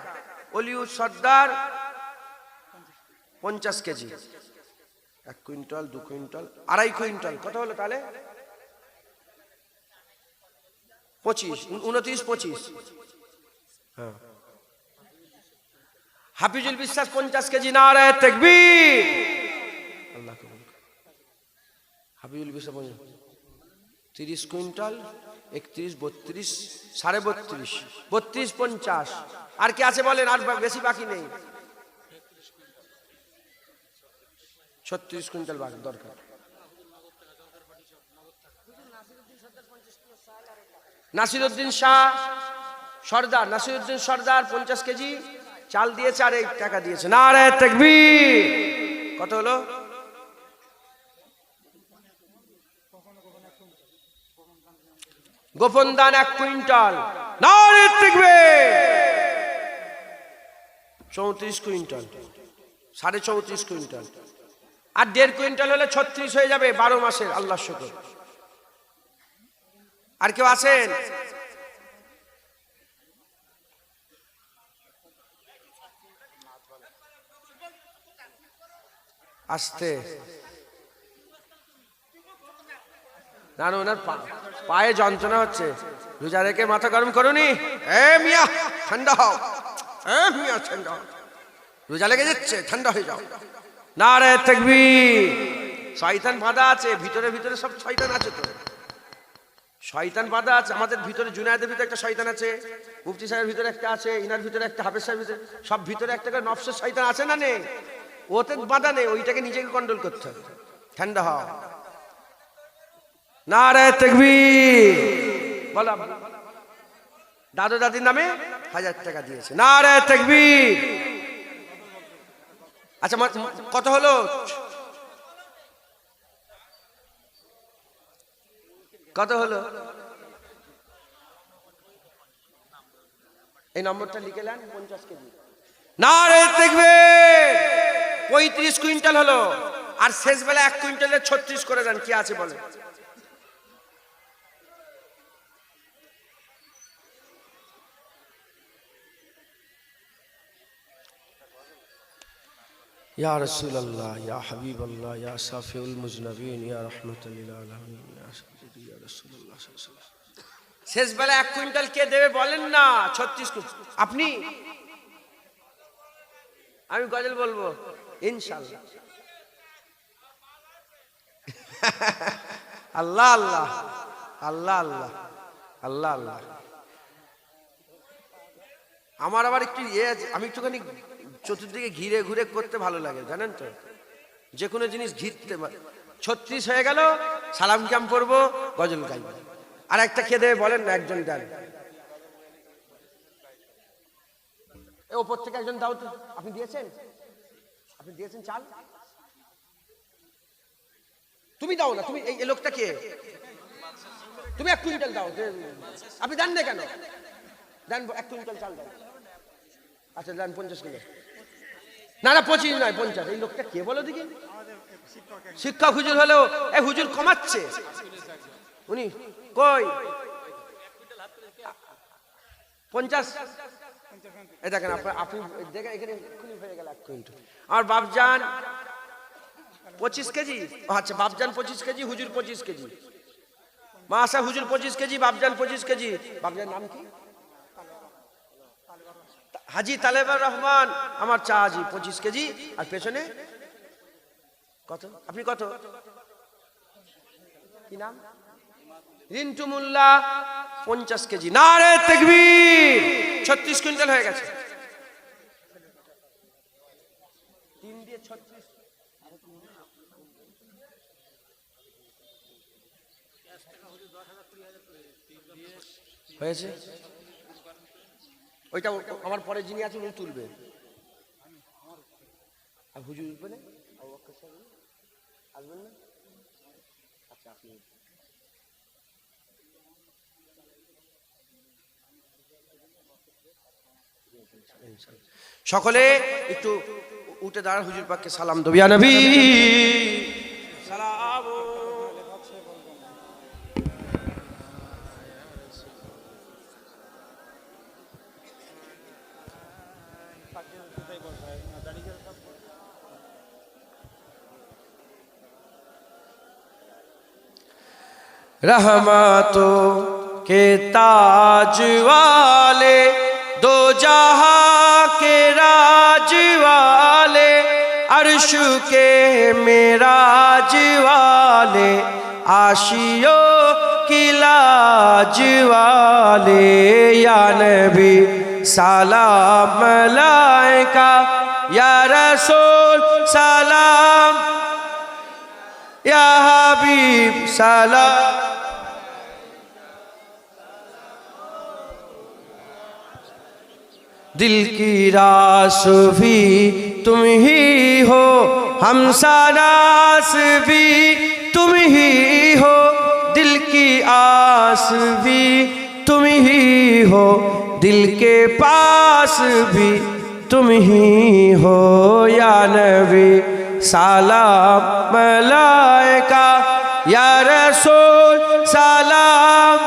অলিউদ সর্দার 50 কেজি। 1 quintal, 2 quintal, 2.5 quintal. কত হলো তাহলে? 25, 29, 25। হ্যাঁ। হাফিজুল বিশ্বাস 50 কেজি। নারে তাকবীর। আল্লাহ কবুল। হাফিজুল বিশ্বাস 30 কুইন্টাল, 31, 32, 32.5, 32, 50। আর কি আছে বলেন, আর বেশি বাকি নেই। 36 কুইন্টাল বাকি দরকার। নাসিরউদ্দিন শাহ সর্দার, নাসিরউদ্দিন সর্দার 50 কেজি চাল দিয়েছে আর 1 টাকা দিয়েছে। নারে তাকবীর। কত হলো? গোপন দান 1 কুইন্টাল। নারে তাকবীর। 34 কুইন্টাল, 34.5 কুইন্টাল। আর 1.5 কুইন্টাল হলে 36 হয়ে যাবে 12 মাসের। আল্লাহ শুকর। আর কেউ আছেন? আসতে না, ওনার পায়ে যন্ত্রণা হচ্ছে। রোজা রেখে মাথা গরম করুনি। এ মিয়া ঠান্ডা হও, এ মিয়া ঠান্ডা হও, রোজা লেগে যাচ্ছে, ঠান্ডা হয়ে যাও। নারে তাকবীর। শয়তান বাঁধা আছে ভিতরে, ভিতরে সব শয়তান আছে তো, শয়তান বাঁধা আছে আমাদের ভিতরে। জুনায়েদের ভিতরে একটা শয়তান আছে, মুফতি সাহেবের ভিতরে একটা আছে, ইনার ভিতরে একটা, হাফেজ সাহেবের ভিতরে, সব ভিতরে একটা করে নফসের শয়তান আছে না নেই? ওতে বাঁধা নেই, ওইটাকে নিজেকে কন্ট্রোল করতে হবে। ঠান্ডা হও। নারে তাকবীর। বলো। দাদু দাদির নামে 1000 টাকা দিয়েছে। নারে তাকবীর। আচ্ছা কত হলো? কত হলো? এই নম্বরটা লিখে নেন। 50 কেজি। নারে তাকবীর। 35 কুইন্টাল হলো। আর শেষ বেলা 1 কুইন্টালে 36 করে দেন। কি আছে বলেন? ইয়া রাসূলুল্লাহ, ইয়া হাবিবাল্লাহ, ইয়া শাফিউল মুজনাবিন, ইয়া রাহমাতাল লিল আলামিন, ইয়া সাইয়্যিদি ইয়া রাসূলুল্লাহ সাল্লাল্লাহু আলাইহি ওয়াসাল্লাম। শেষ বেলা 1 কুইন্টাল কে দেবে বলেন না? 36 কুইন্টাল। আপনি? আমি গজল বলবো ইনশাআল্লাহ। আল্লাহ আল্লাহ আল্লাহ আল্লাহ আল্লাহ আল্লাহ। আমার আবার একটু আমি একটুখানি চতুর্দিকে ঘিরে ঘুরে করতে ভালো লাগে, জানেন তো। যে কোনো জিনিস ঘিরতে। 36 হয়ে গেল, সালাম কাম পড়বো, গজল গাইব। আর একটা খেয়ে দেবে বলেন না? একজন দেন। ওপর থেকে একজন দাও তো। আপনি দিয়েছেন? আপনি দিয়েছেন চাল? তুমি দাও না। তুমি এই লোকটা কে? তুমি 1 কুইন্টাল দাও। আপনি দেন না কেন? দেন 1 কুইন্টাল চাল দেন। আচ্ছা দেন 50 কিলো। না না 25 নয় 50। এই লোকটা কে বলো দেখি? শিক্ষক হুজুর হলেও এই হুজুর কমাচ্ছে। উনি কই? 50। এই দেখেন আপনি দেখেন এখানে খুলি হয়ে গেল 1 কুইন্টাল। আর বাপজান 25 কেজি। আচ্ছা বাপজান 25 কেজি, হুজুর 25 কেজি। মাশা হুজুর 25 কেজি, বাপজান 25 কেজি। বাপজান নাম কি? হাজি তালেবুর রহমান। আমার চা হাজি 25 কেজি। আর পেছনে কত? আপনি কত? কি নাম? রিন্টু মোল্লা 50 কেজি। নারে তাকবীর। 36 কুইন্টাল হয়ে গেছে। 3 দিয়ে 36 হয়েছে। ওইটা আমার পরে যিনি আছেন উনি তুলবে। আর হুজুর উঠবে না? আসবেন না? আচ্ছা আপনি সকলে একটু উঠে দাঁড়ান, হুজুর পাককে সালাম দেব। ইয়া নবী সালাম। रहमतों के ताज वाले, दो जहां के राज वाले, अर्श के मेराज वाले, आशियों की लाज वाले या नबी सलाम मलाइका या रसूल सलाम या हबीब सलाम। दिल की रास भी तुम ही हो, हमसानास भी तुम ही हो, दिल की आस भी तुम ही हो, दिल के पास भी तुम ही हो या नबी सलाम मलाइका या रसूल सलाम।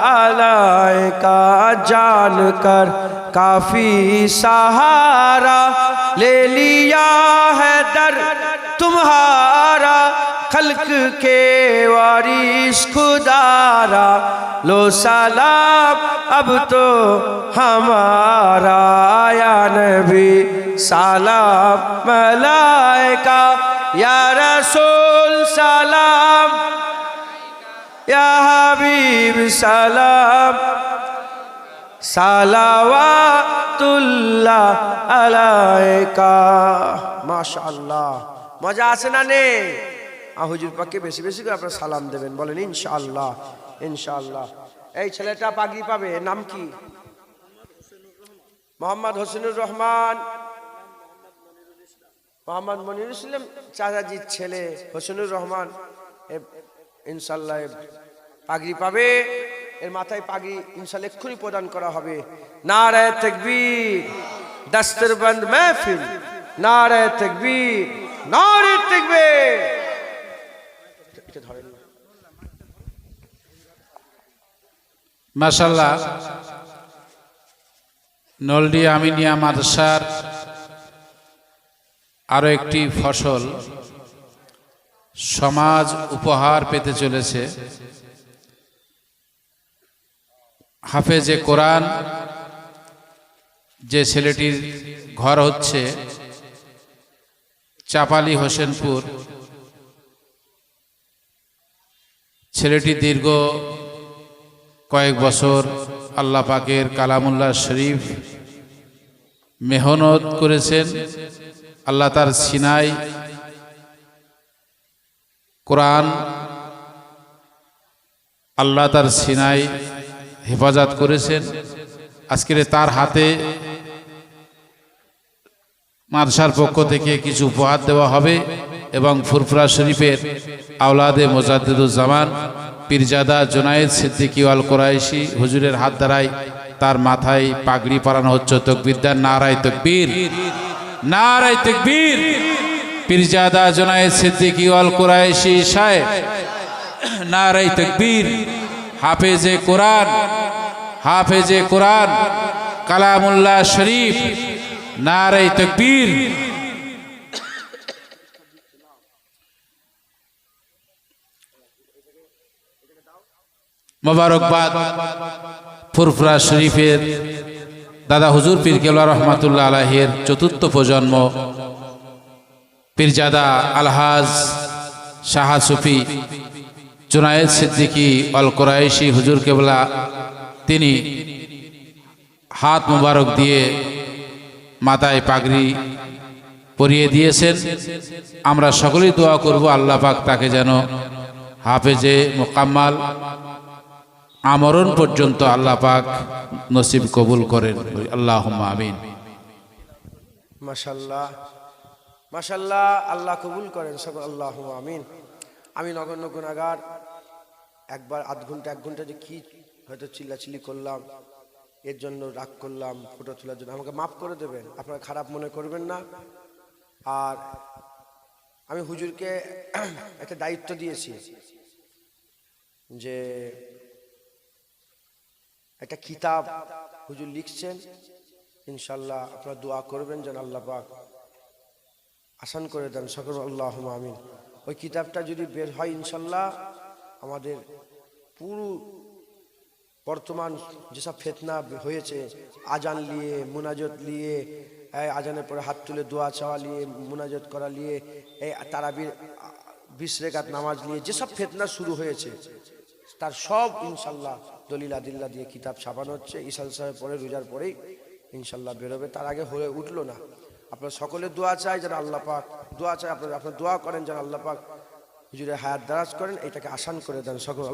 अलैका जान कर काफी सहारा ले लिया है दर तुम्हारा, खल्क के वारिस खुदारा लो सलाम अब तो हमारा या नबी सलाम मलाइका या रसूल सलाम या हबीब सलाम सलावातुल्लाह अलैका। माशाअल्लाह, मजा আছে না নে? হুজুর পাককে বেশি বেশি করে আপনারা সালাম দেবেন, বলেন ইনশাআল্লাহ ইনশাআল্লাহ। এই ছেলেটা পাগড়ি পাবে, নাম কি? মোহাম্মদ হোসেনুর রহমান, মোহাম্মদ মনিরুল ইসলাম চাচাজির ছেলে হোসেনুর রহমান ইনশাআল্লাহ পাগড়ি পাবে। এর মাথায় পাগড়ি ইনশাআল্লাহ এক্ষুনি প্রদান করা হবে। নারায়ে তাকবীর, দস্তরবন্দ মাহফিল, নারায়ে তাকবীর, নারায়ে তাকবীর। মাশাআল্লাহ, নলডি আমিনিয়া মাদ্রাসার আরো একটি ফসল সমাজ উপহার পেতে চলেছে। হাফেজে কোরআন যে ছেলেটির ঘর হচ্ছে চাপালি হোসেনপুর, ছেলেটি দীর্ঘ কয়েক বছর আল্লাহ পাকের কালামুল্লাহ শরীফ মেহনত করেছেন। আল্লাহ তার সিনাই কোরআন, আল্লাহ তার সিনাই হেফাজত করেছেন। আজকের তার হাতে মাদ্রাসার পক্ষ থেকে কিছু উপহার দেওয়া হবে এবং ফুরফুরা শরীফের আওলাদে মোজাদ্দেদুজ্জামান পীরজাদা জুনায়েদ সিদ্দিকী আল কুরাইশি হুজুরের হাত দ্বারাই তার মাথায় পাগড়ি পরানো হচ্ছে। তাকবীর দেন, নারায়ে তাকবীর, নারায়ে তাকবীর। পীরজাদা জুনায়েদ সিদ্দিকী আল কুরাইশি সাহেব, নারায়ে তাকবীর। হাফেজে কোরআন, হাফেজে কোরআন কালামুল্লাহ শরীফ, নারায়ে তাকবীর। মোবারকবাদ ফুরফুরা শরীফের দাদা হুজুর পীর কেবলা রহমাতুল্লাহ আলাইহির চতুর্থ প্রজন্ম পীরজাদা আলহাজ শাহ সুফি জুনায়েদ সিদ্দিকী আল কুরাইশি হুজুর কেবলা, তিনি হাত মুবারক দিয়ে মাথায় পাগড়ি পরিয়ে দিয়েছেন। আমরা সকলেই দোয়া করব আল্লাহ পাক তাকে যেন হাফেজে মুকাম্মাল আমরণ পর্যন্ত আল্লাহ পাক নসিব কবুল করেন। আল্লাহুম্মা আমিন। মাশাআল্লাহ মাশাআল্লাহ, আল্লাহ কবুল করেন সকল, আল্লাহুম্মা আমিন। আমি নগণ্য গুনাহগার, একবার আধ ঘন্টা এক ঘন্টা যে কি হয়তো চিল্লাচিল্লি করলাম, এর জন্য রাগ করলাম, ফটো তোলার জন্য আমাকে মাফ করে দেবেন, আপনারা খারাপ মনে করবেন না। আর আমি হুজুরকে একটা দায়িত্ব দিয়েছি যে একটা কিতাব হুজুর লিখছেন, ইনশাআল্লাহ আপনারা দোয়া করবেন যেন আল্লাহ পাক আসান করে দেন সকল, আল্লাহুম্মা আমিন। ওই কিতাবটা যদি বের হয় ইনশাআল্লাহ আমাদের পুরো বর্তমান যেসব ফিতনা হয়েছে, আজান নিয়ে, মুনাজাত নিয়ে, এই আজানের পরে হাত তুলে দোয়া চাওয়া নিয়ে, মুনাজাত করা নিয়ে, এই তারাবির 20 রাকাত নামাজ নিয়ে যেসব ফিতনা শুরু হয়েছে তার সব ইনশাল্লাহ দলিল আদিল্লা দিয়ে কিতাব ছাপানো হচ্ছে। ইসাল সাহেব পরে রোজার পরেই ইনশাল্লাহ বেরোবে, তার আগে হয়ে উঠলো না। আপনারা সকলে দোয়া চাই যেন আল্লাহ পাক, দোয়া চাই আপনারা দোয়া করেন যেন আল্লাহ পাক হুজুরের হায়াত দারাজ করেন, এটাকে আসান করে দেন সকল।